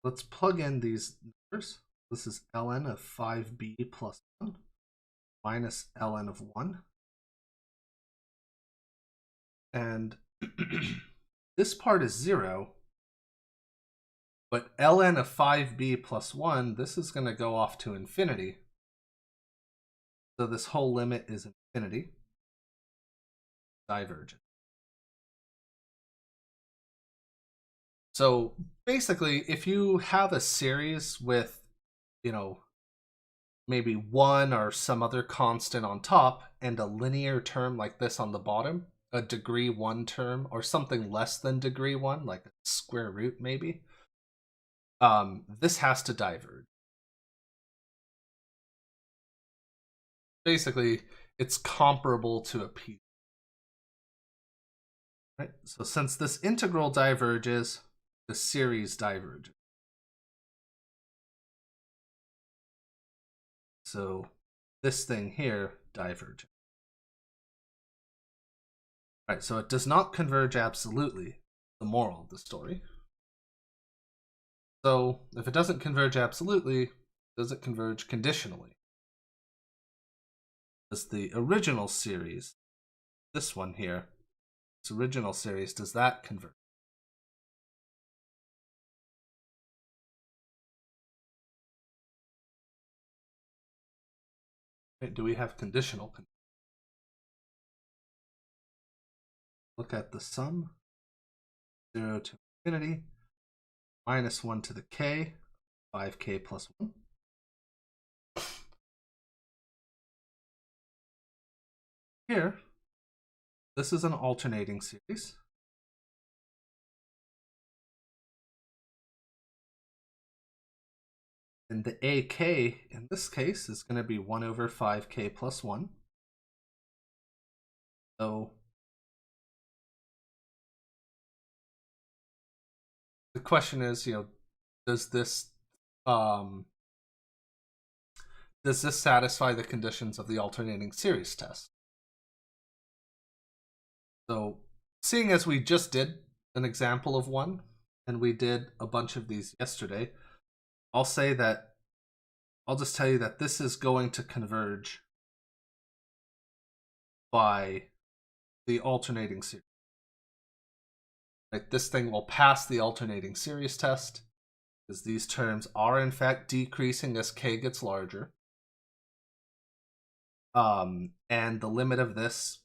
Let's plug in these numbers. This is ln of 5b plus 1 minus ln of 1. And this part is 0. But ln of 5b plus 1, this is going to go off to infinity. So this whole limit is infinity. Divergent. So basically, if you have a series with, maybe 1 or some other constant on top and a linear term like this on the bottom, a degree 1 term or something less than degree 1, like a square root maybe, this has to diverge. Basically, it's comparable to a p. Right? So since this integral diverges, the series diverges. So this thing here diverges. Right, so it does not converge absolutely, the moral of the story. So if it doesn't converge absolutely, does it converge conditionally? Does the original series, this one here, this original series, does that converge? Right, do we have conditional? Look at the sum, 0 to infinity, minus 1 to the k, 5k plus 1. Here, this is an alternating series. And the ak in this case is going to be 1 over 5k plus 1. So the question is, does this satisfy the conditions of the alternating series test? So seeing as we just did an example of one, and we did a bunch of these yesterday, I'll just tell you that this is going to converge by the alternating series. Right? This thing will pass the alternating series test because these terms are in fact decreasing as k gets larger. And the limit of this,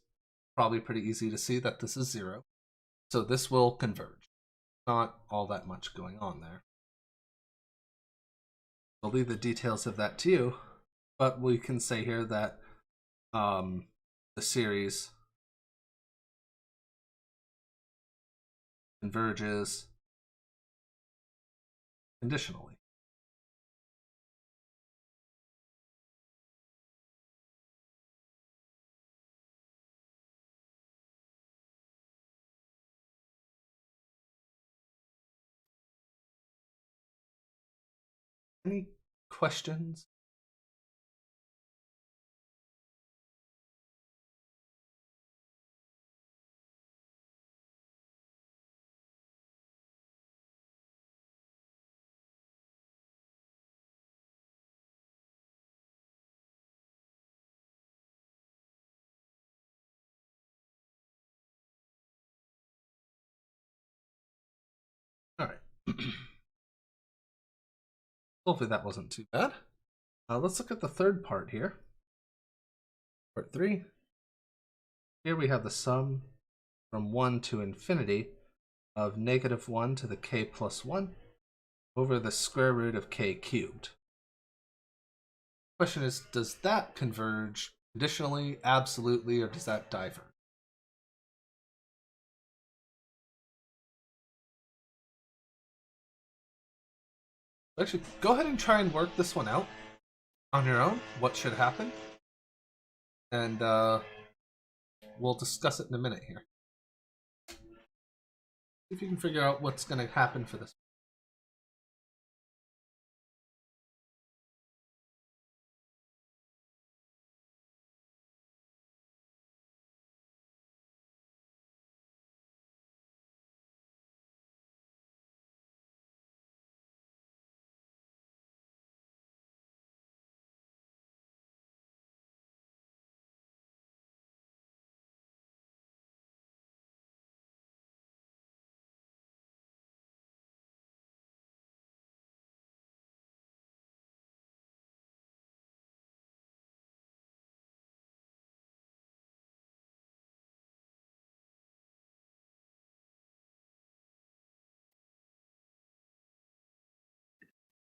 probably pretty easy to see that this is 0. So this will converge. Not all that much going on there. I'll leave the details of that to you, but we can say here that the series converges conditionally. Any questions? All right. Hopefully that wasn't too bad. Let's look at the third part here. Part 3. Here we have the sum from 1 to infinity of -1 to the k plus 1 over the square root of k cubed. Question is, does that converge conditionally, absolutely, or does that diverge? Actually, go ahead and try and work this one out on your own, what should happen. And we'll discuss it in a minute here. See if you can figure out what's going to happen for this.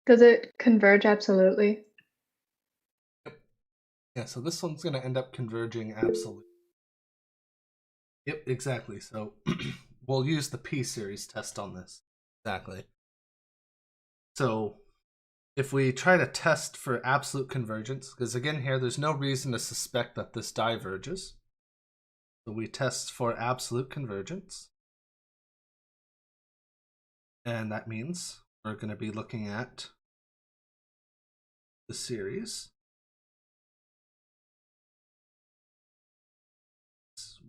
Does it converge absolutely? Yeah, so this one's going to end up converging absolutely. Yep, exactly. So we'll use the p-series test on this. Exactly. So if we try to test for absolute convergence, because again here, there's no reason to suspect that this diverges. So we test for absolute convergence. And that means we're going to be looking at the series,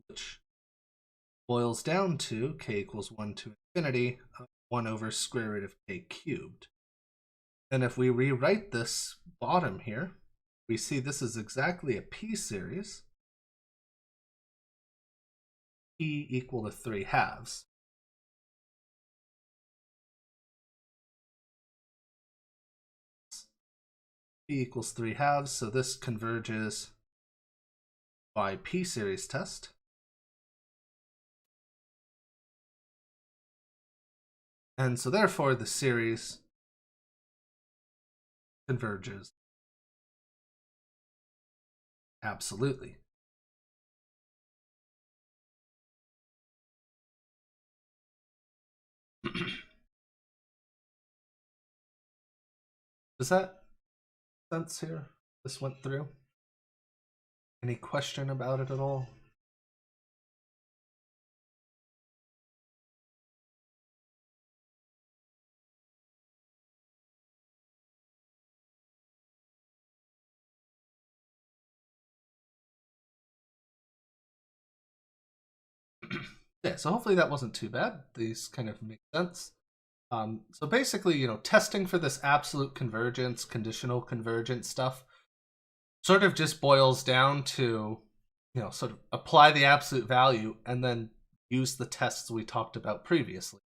which boils down to k equals 1 to infinity of 1 over square root of k cubed. And if we rewrite this bottom here, we see this is exactly a p-series, p equal to 3/2. P equals 3/2, so this converges by p-series test. And so therefore the series converges absolutely. Does that make sense here? This went through? Any question about it at all? Yeah, so hopefully that wasn't too bad. These kind of make sense. So basically, testing for this absolute convergence, conditional convergence stuff sort of just boils down to, sort of apply the absolute value and then use the tests we talked about previously.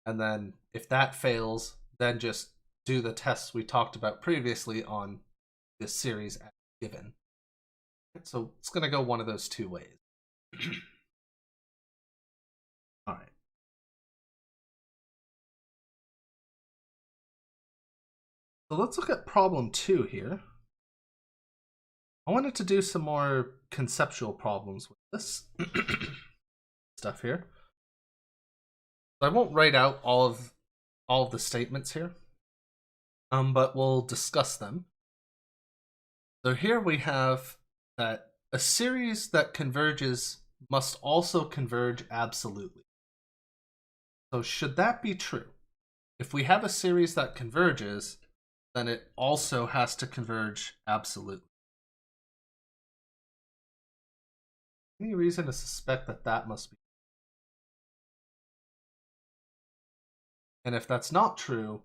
And then if that fails, then just do the tests we talked about previously on this series as given. So it's going to go one of those two ways. All right. So let's, So let's look at problem 2 here. I wanted to do some more conceptual problems with this stuff here. So I won't write out all of the statements here, but we'll discuss them. So here we have that a series that converges must also converge absolutely. So should that be true? If we have a series that converges, then it also has to converge absolutely. Any reason to suspect that that must be? And if that's not true,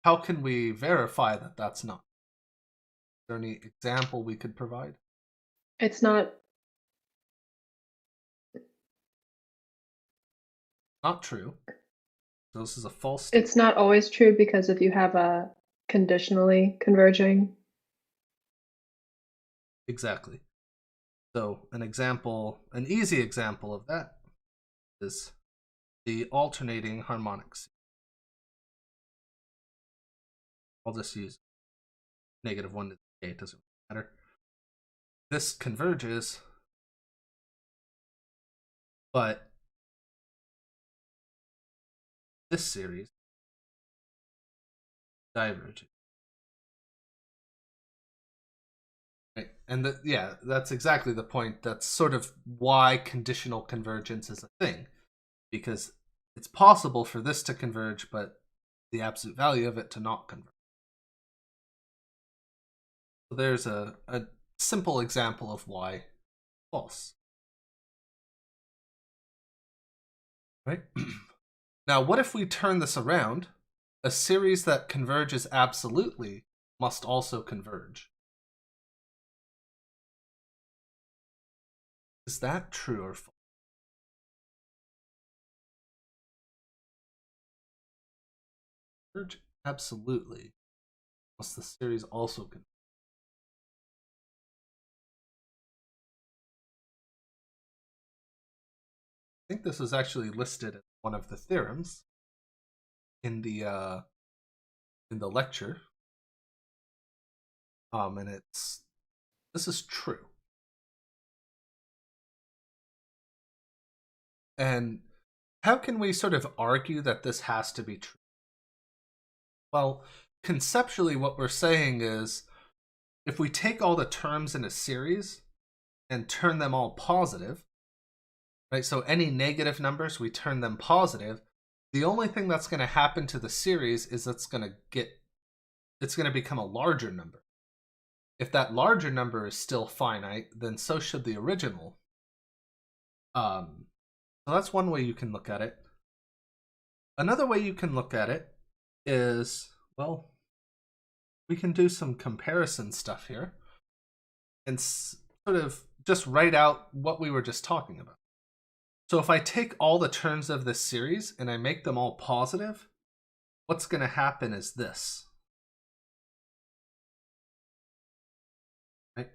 how can we verify that that's not? Is there any example we could provide? It's not. Not true. So this is a false statement. It's not always true, because if you have a conditionally converging. Exactly. So an easy example of that is the alternating harmonics. I'll just use -1 to the k, it doesn't matter. This converges, but this series diverges. Right? And that's exactly the point. That's sort of why conditional convergence is a thing, because it's possible for this to converge, but the absolute value of it to not converge. So there's a simple example of why false. Right? Now, what if we turn this around? A series that converges absolutely must also converge. Is that true or false? Converge absolutely. Must the series also converge? I think this is actually listed as one of the theorems in the lecture. And this is true. And how can we sort of argue that this has to be true? Well, conceptually what we're saying is, if we take all the terms in a series and turn them all positive, right? So any negative numbers, we turn them positive. The only thing that's going to happen to the series is it's going to become a larger number. If that larger number is still finite, then so should the original. So that's one way you can look at it. Another way you can look at it is, well, we can do some comparison stuff here and sort of just write out what we were just talking about. So if I take all the terms of this series and I make them all positive, what's going to happen is this. Right?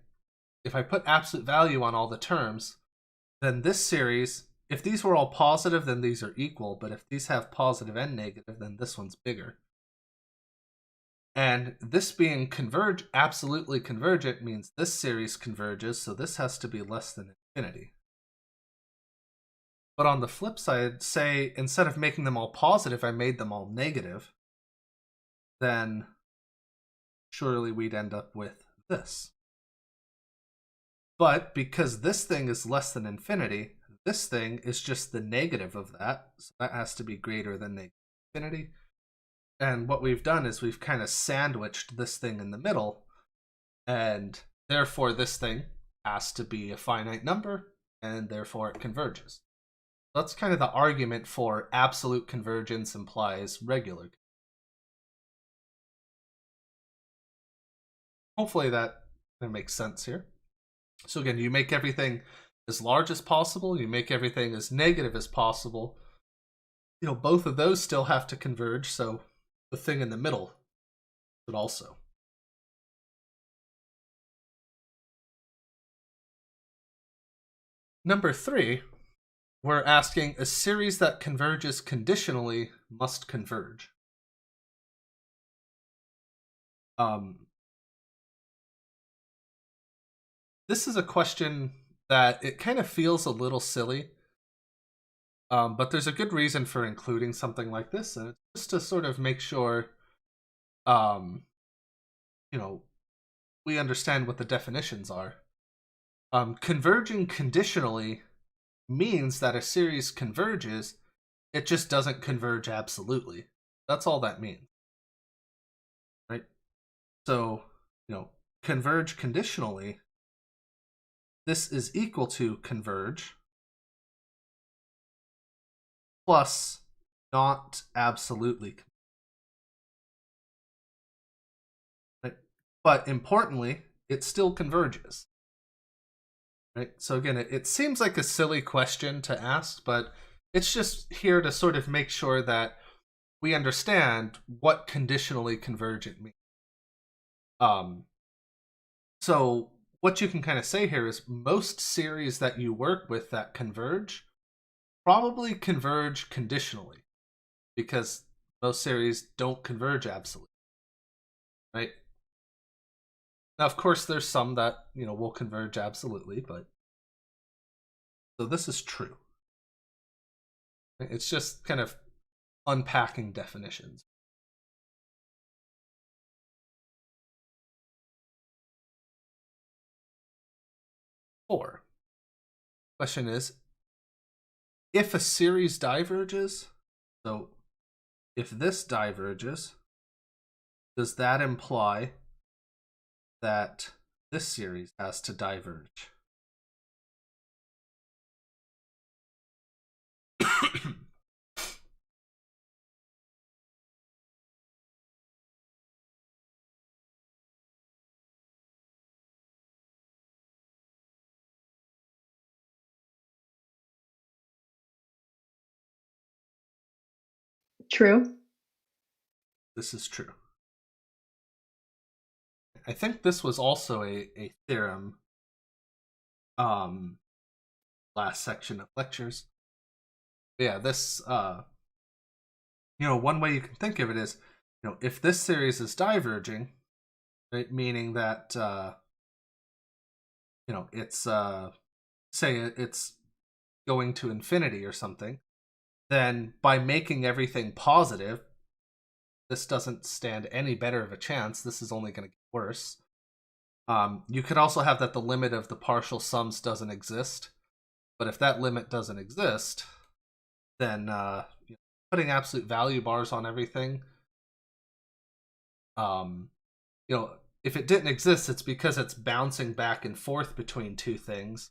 If I put absolute value on all the terms, then this series, if these were all positive, then these are equal. But if these have positive and negative, then this one's bigger. And this being absolutely convergent means this series converges, so this has to be less than infinity. But on the flip side, say instead of making them all positive, I made them all negative, then surely we'd end up with this. But because this thing is less than infinity, this thing is just the negative of that, so that has to be greater than negative infinity. And what we've done is we've kind of sandwiched this thing in the middle, and therefore this thing has to be a finite number, and therefore it converges. That's kind of the argument for absolute convergence implies regular. Hopefully that makes sense here. So again, you make everything as large as possible, you make everything as negative as possible. Both of those still have to converge, so the thing in the middle should also. Number 3, we're asking a series that converges conditionally must converge. This is a question that it kind of feels a little silly, but there's a good reason for including something like this, and it's just to sort of make sure, you know, we understand what the definitions are. Converging conditionally means that a series converges, it just doesn't converge absolutely. That's all that means. Right? So, converge conditionally, this is equal to converge plus not absolutely. Right? But importantly, it still converges. Right? So again, it seems like a silly question to ask, but it's just here to sort of make sure that we understand what conditionally convergent means. So what you can kind of say here is most series that you work with that converge probably converge conditionally, because most series don't converge absolutely. Right? Now, of course, there's some that, will converge absolutely, but so this is true. It's just kind of unpacking definitions. Four. Question is, if a series diverges, so if this diverges, does that imply that this series has to diverge? True. This is true. I think this was also a theorem last section of lectures. Yeah, this one way you can think of it is, if this series is diverging, right, meaning that it's say it's going to infinity or something, then by making everything positive, this doesn't stand any better of a chance. This is only going to get worse. You could also have that the limit of the partial sums doesn't exist. But if that limit doesn't exist, then putting absolute value bars on everything, if it didn't exist, it's because it's bouncing back and forth between two things.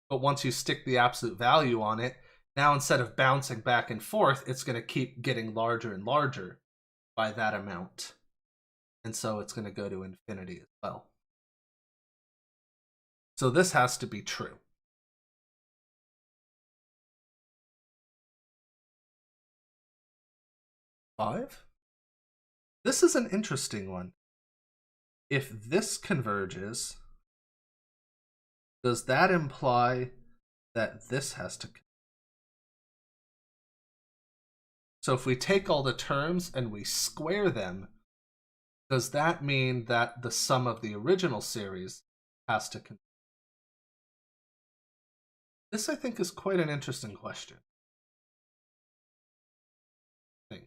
But once you stick the absolute value on it, now instead of bouncing back and forth, it's going to keep getting larger and larger by that amount. And so it's going to go to infinity as well. So this has to be true. Five. This is an interesting one. If this converges, does that imply that this has to? So if we take all the terms and we square them, does that mean that the sum of the original series has to converge? This, I think, is quite an interesting question. I think.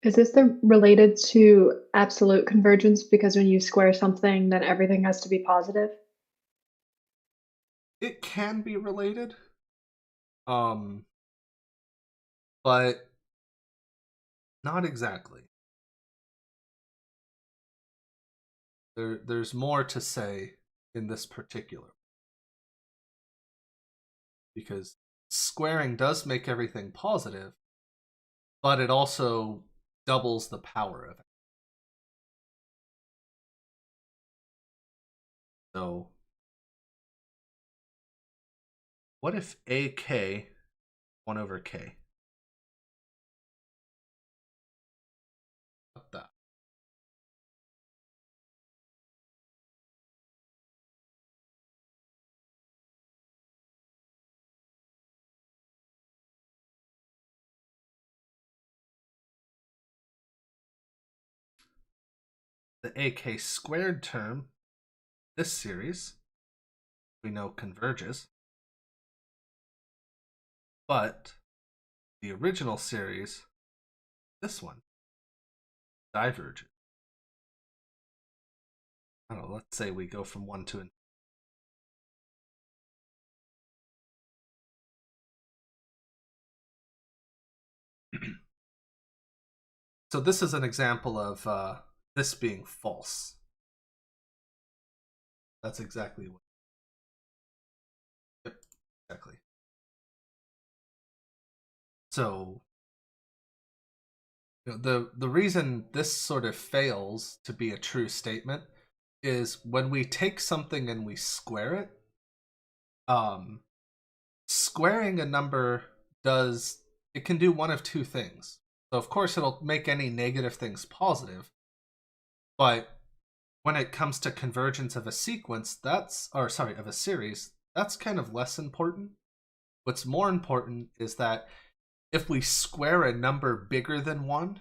Is this related to absolute convergence? Because when you square something, then everything has to be positive? It can be related. But not exactly. There's more to say in this particular. Because squaring does make everything positive, but it also doubles the power of it. So what if AK 1 over K? What that? The AK squared term, this series, we know converges. But the original series, this one, diverges. I don't know, let's say we go from 1 to So this is an example of this being false. That's exactly what. Yep, exactly. So the reason this sort of fails to be a true statement is when we take something and we square it. Squaring a number it can do one of two things. So of course it'll make any negative things positive, but when it comes to convergence of a sequence, of a series, that's kind of less important. What's more important is that if we square a number bigger than 1,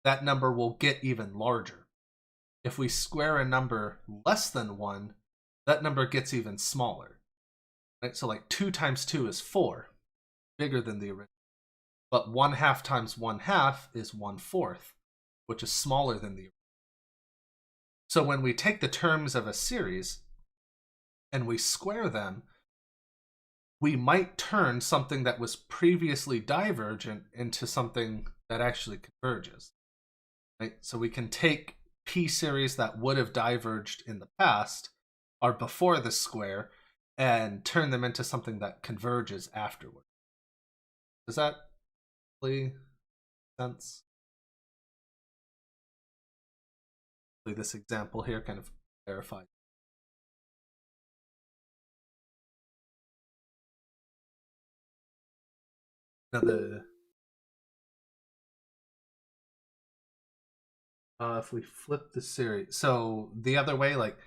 that number will get even larger. If we square a number less than 1, that number gets even smaller. Right? So like 2 times 2 is 4, bigger than the original. But 1/2 times 1/2 is 1/4, which is smaller than the original. So when we take the terms of a series and we square them, we might turn something that was previously divergent into something that actually converges. Right? So we can take P series that would have diverged in the past, or before the square, and turn them into something that converges afterward. Does that make sense? This example here kind of clarifies. Now if we flip the series, so the other way, like,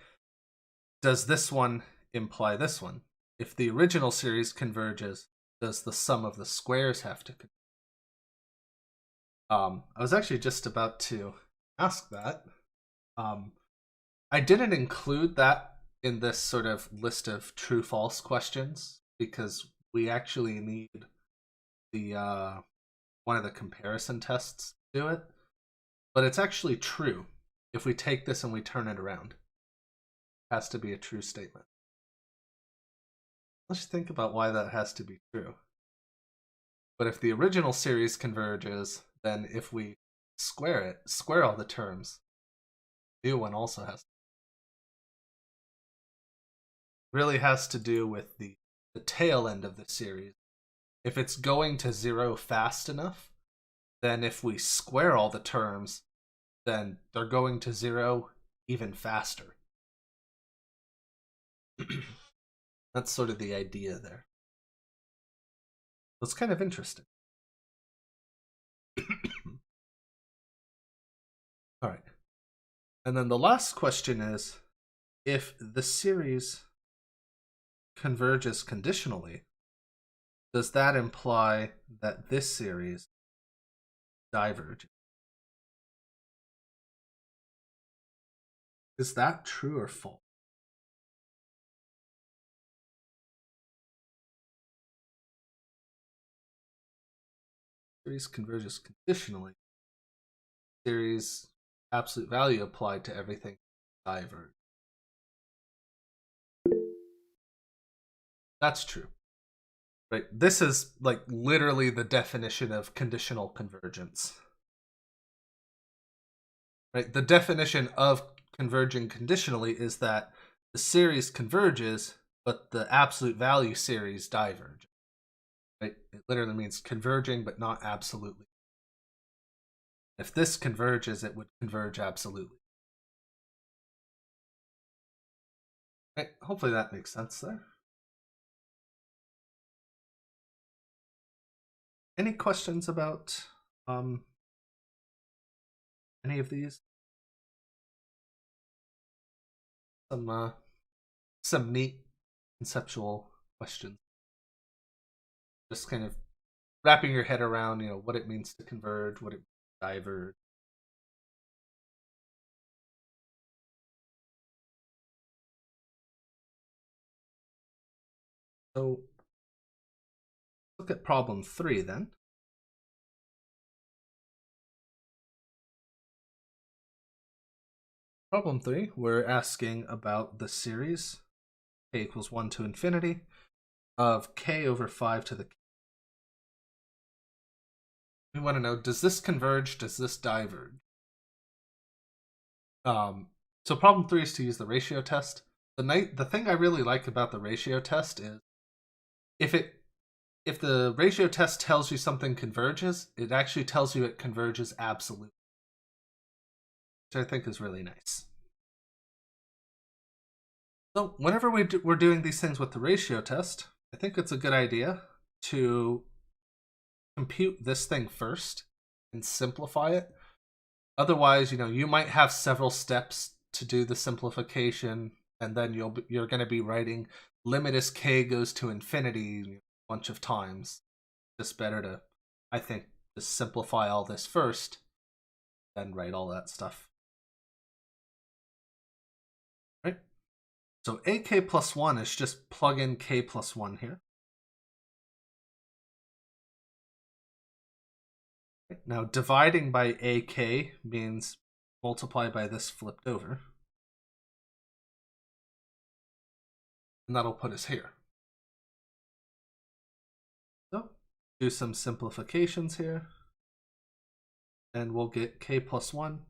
does this one imply this one? If the original series converges, does the sum of the squares have to converge? I was actually just about to ask that. I didn't include that in this sort of list of true-false questions because we actually need the one of the comparison tests to do it. But it's actually true. If we take this and we turn it around, it has to be a true statement. Let's think about why that has to be true. But if the original series converges, then if we square all the terms, the new one also has to. Really has to do with the tail end of the series. If it's going to 0 fast enough, then if we square all the terms, then they're going to 0 even faster. That's sort of the idea there. It's kind of interesting. All right. And then the last question is, if the series converges conditionally, does that imply that this series diverges? Is that true or false? Series converges conditionally. Series absolute value applied to everything diverge. That's true. Right? This is like literally the definition of conditional convergence. Right? The definition of converging conditionally is that the series converges, but the absolute value series diverge. Right? It literally means converging, but not absolutely. If this converges, it would converge absolutely. Right? Hopefully that makes sense there. Any questions about any of these? Some neat conceptual questions. Just kind of wrapping your head around, what it means to converge, what it means to diverge. So look at problem 3 then. Problem 3, we're asking about the series k equals 1 to infinity of k over 5 to the k. We want to know, does this converge, does this diverge? So problem 3 is to use the ratio test. The thing I really like about the ratio test is if the ratio test tells you something converges, it actually tells you it converges absolutely, which I think is really nice. So whenever we're doing these things with the ratio test, I think it's a good idea to compute this thing first and simplify it. Otherwise, you might have several steps to do the simplification, and then you're going to be writing limit as k goes to infinity a bunch of times. Just better to, I think, just simplify all this first, then write all that stuff. Right? So ak plus 1 is just plug in k plus 1 here. Now dividing by ak means multiply by this flipped over. And that'll put us here. So do some simplifications here. And we'll get k plus 1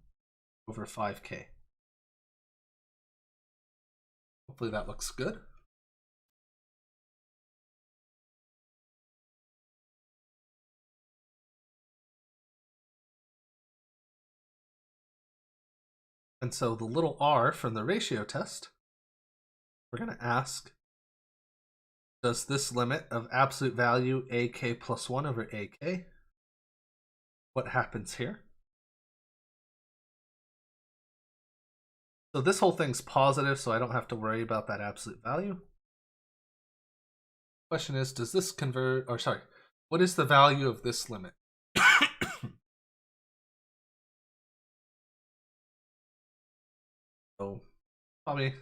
over 5k. Hopefully that looks good. And so the little r from the ratio test, we're going to ask, does this limit of absolute value ak plus 1 over ak, what happens here? So this whole thing's positive, so I don't have to worry about that absolute value. Question is, does this convert, or sorry, what is the value of this limit? So probably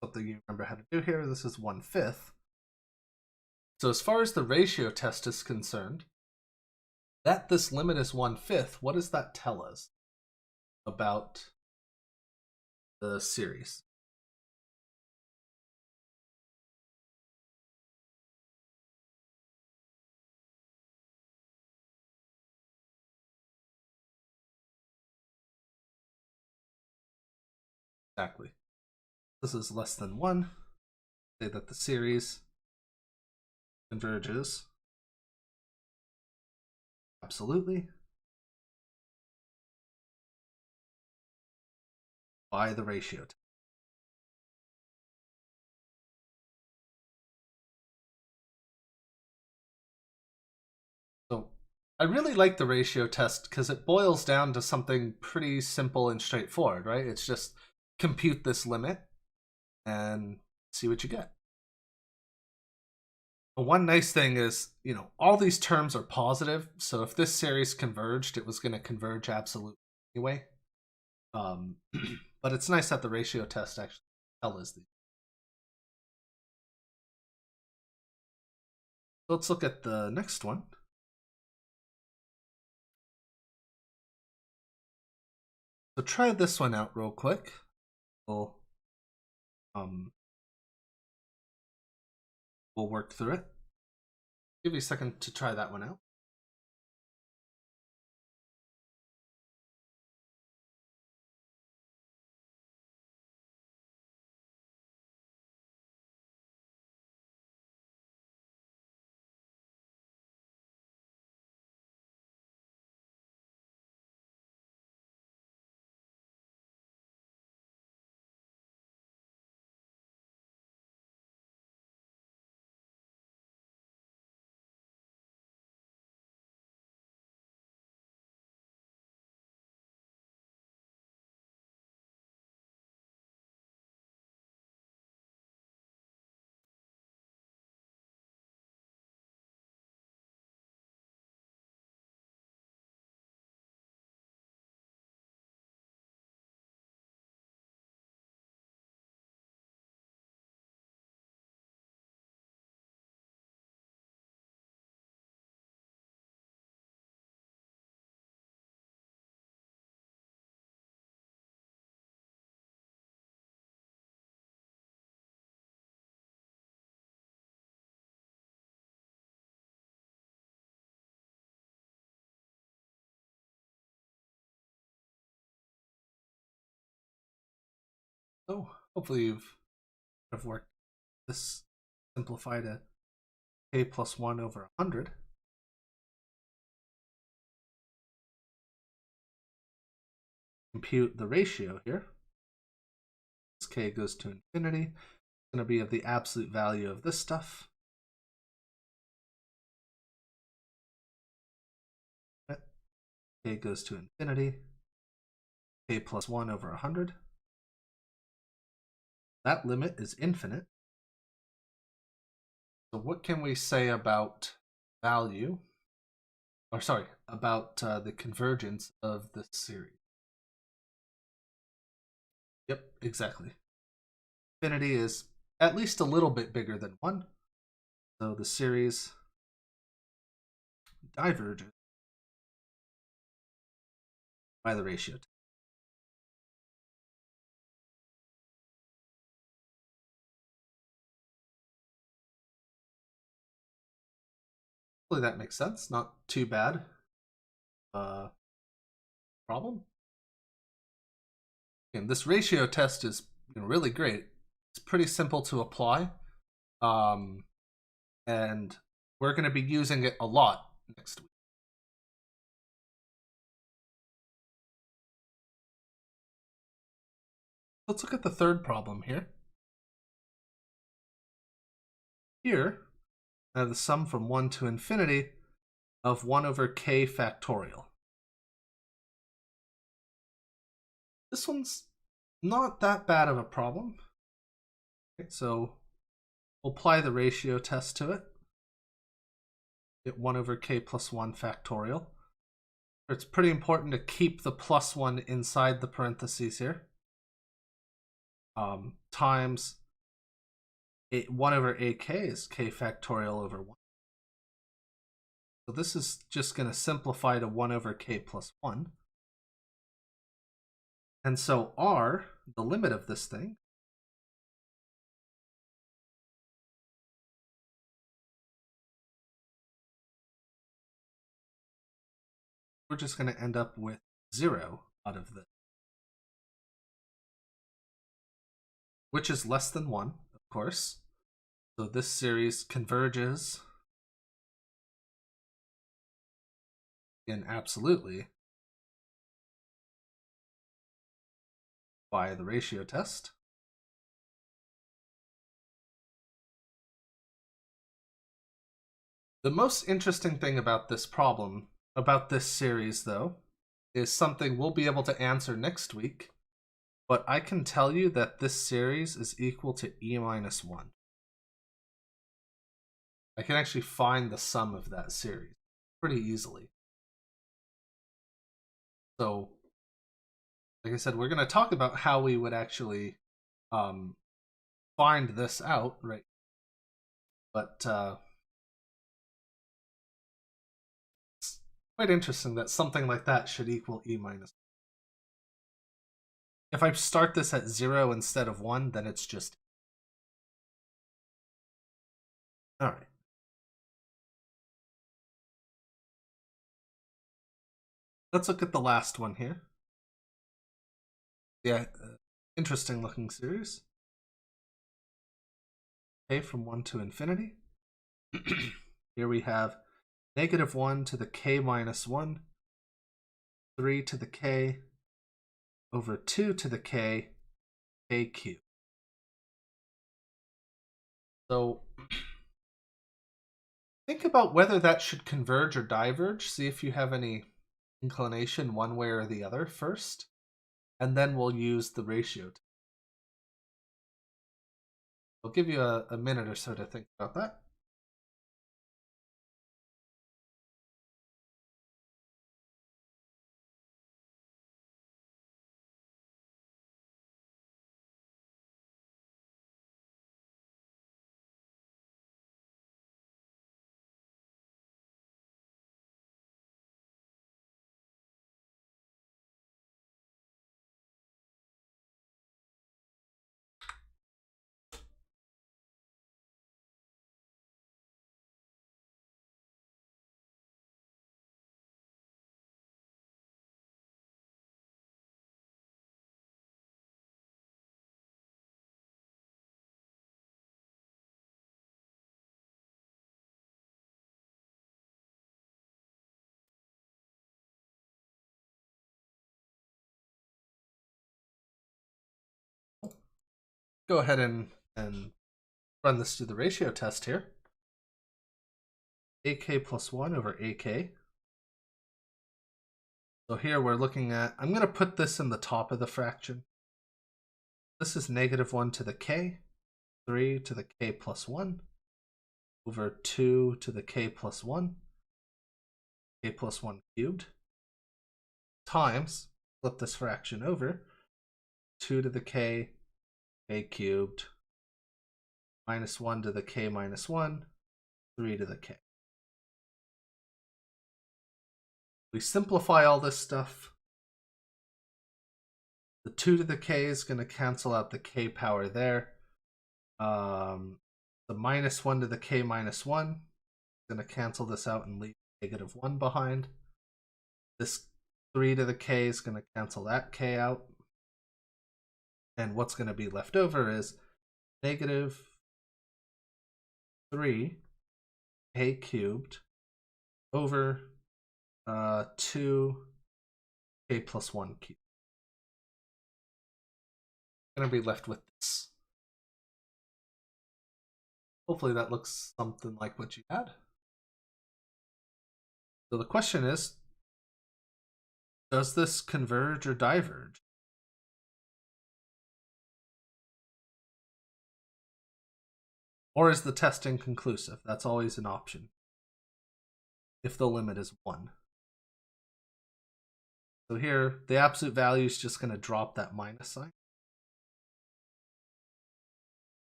something you remember how to do here. This is 1/5. So as far as the ratio test is concerned, that this limit is 1/5, what does that tell us about the series? Exactly. This is less than 1. Say that the series converges absolutely by the ratio test. So I really like the ratio test because it boils down to something pretty simple and straightforward, right? It's just compute this limit and see what you get. But one nice thing is, all these terms are positive, so if this series converged, it was going to converge absolutely anyway. But it's nice that the ratio test actually tells us these. Let's look at the next one. So try this one out real quick. We'll work through it. Give you a second to try that one out. So hopefully you've worked this simplified to k plus 1 over 100. Compute the ratio here. As k goes to infinity, it's going to be of the absolute value of this stuff. K goes to infinity, k plus 1 over 100. That limit is infinite. So what can we say about value, or sorry, about the convergence of this series? Yep, exactly. Infinity is at least a little bit bigger than 1. So the series diverges by the ratio. Hopefully that makes sense. Not too bad. Problem. And this ratio test is really great. It's pretty simple to apply. And we're going to be using it a lot next week. Let's look at the third problem here. Here, I have the sum from 1 to infinity of 1 over k factorial. This one's not that bad of a problem. Okay, so we'll apply the ratio test to it. Get 1 over k plus 1 factorial. It's pretty important to keep the plus 1 inside the parentheses here. Times 1 over ak is k factorial over 1. So this is just going to simplify to 1 over k plus 1. And so r, the limit of this thing, we're just going to end up with 0 out of this, which is less than 1, of course. So this series converges in absolutely by the ratio test. The most interesting thing about this problem, about this series though, is something we'll be able to answer next week. But I can tell you that this series is equal to e minus 1. I can actually find the sum of that series pretty easily. So, like I said, we're going to talk about how we would actually find this out, right? But it's quite interesting that something like that should equal e minus 1. If I start this at 0 instead of 1, then it's just... All right. Let's look at the last one here. Yeah, interesting looking series. K from 1 to infinity. Here we have negative 1 to the k minus 1, 3 to the k, over 2 to the k, k cubed. So think about whether that should converge or diverge. See if you have any inclination one way or the other first. And then we'll use the ratio. I'll give you a minute or so to think about that. go ahead and run this through the ratio test here. AK plus 1 over AK. So here we're looking at, I'm going to put this in the top of the fraction. This is negative 1 to the k, 3 to the k plus 1, over 2 to the k plus 1, k plus 1 cubed, times, flip this fraction over, 2 to the k, k cubed, minus 1 to the k minus 1, 3 to the k. We simplify all this stuff. The 2 to the k is going to cancel out the k power there. The minus 1 to the k minus 1 is going to cancel this out and leave negative 1 behind. This 3 to the k is going to cancel that k out. And what's going to be left over is negative 3 k cubed over 2 k plus 1 cubed. Going to be left with this. Hopefully that looks something like what you had. So the question is, does this converge or diverge? Or is the test inconclusive? That's always an option if the limit is 1. So here, the absolute value is just going to drop that minus sign.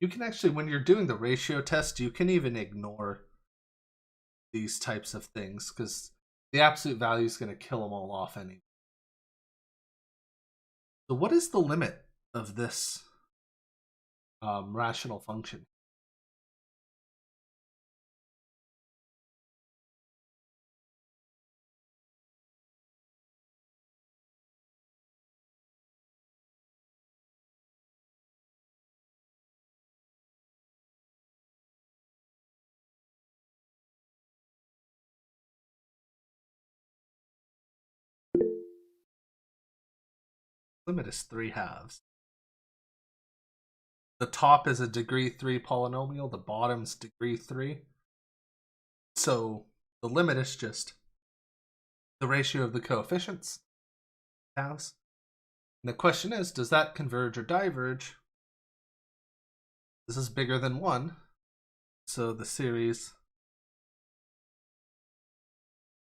You can actually, when you're doing the ratio test, you can even ignore these types of things because the absolute value is going to kill them all off anyway. So what is the limit of this rational function? Limit is 3/2. The top is a degree 3 polynomial, the bottom's degree 3. So the limit is just the ratio of the coefficients, halves. And the question is, does that converge or diverge? This is bigger than 1, so the series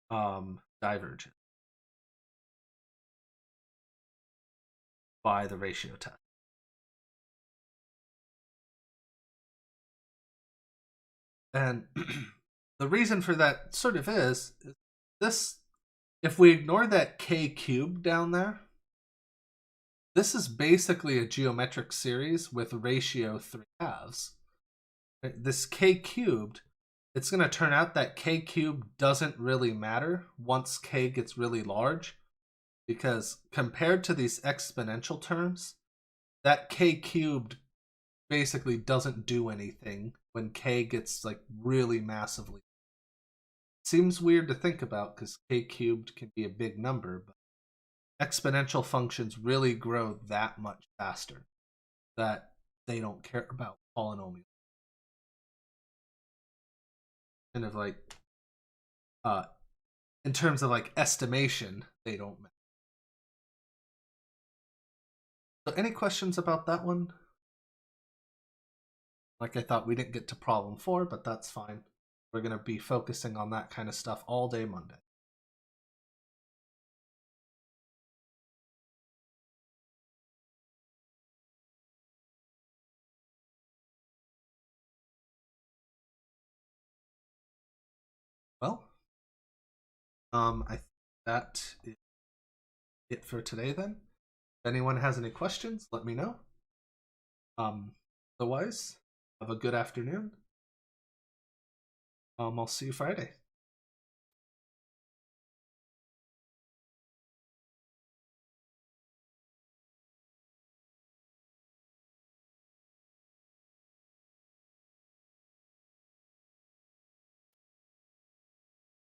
diverges by the ratio test. And the reason for that sort of is this, if we ignore that k cubed down there, this is basically a geometric series with ratio 3/2. This k cubed, it's going to turn out that k cubed doesn't really matter once k gets really large, because compared to these exponential terms, that k cubed basically doesn't do anything when k gets like really massively. Seems weird to think about because k cubed can be a big number, but exponential functions really grow that much faster that they don't care about polynomials. Kind of like, in terms of like estimation, they don't matter. So any questions about that one? Like I thought we didn't get to problem 4, but that's fine. We're going to be focusing on that kind of stuff all day Monday. Well, I think that is it for today then. If anyone has any questions, let me know. Otherwise, have a good afternoon. I'll see you Friday.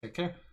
Take care.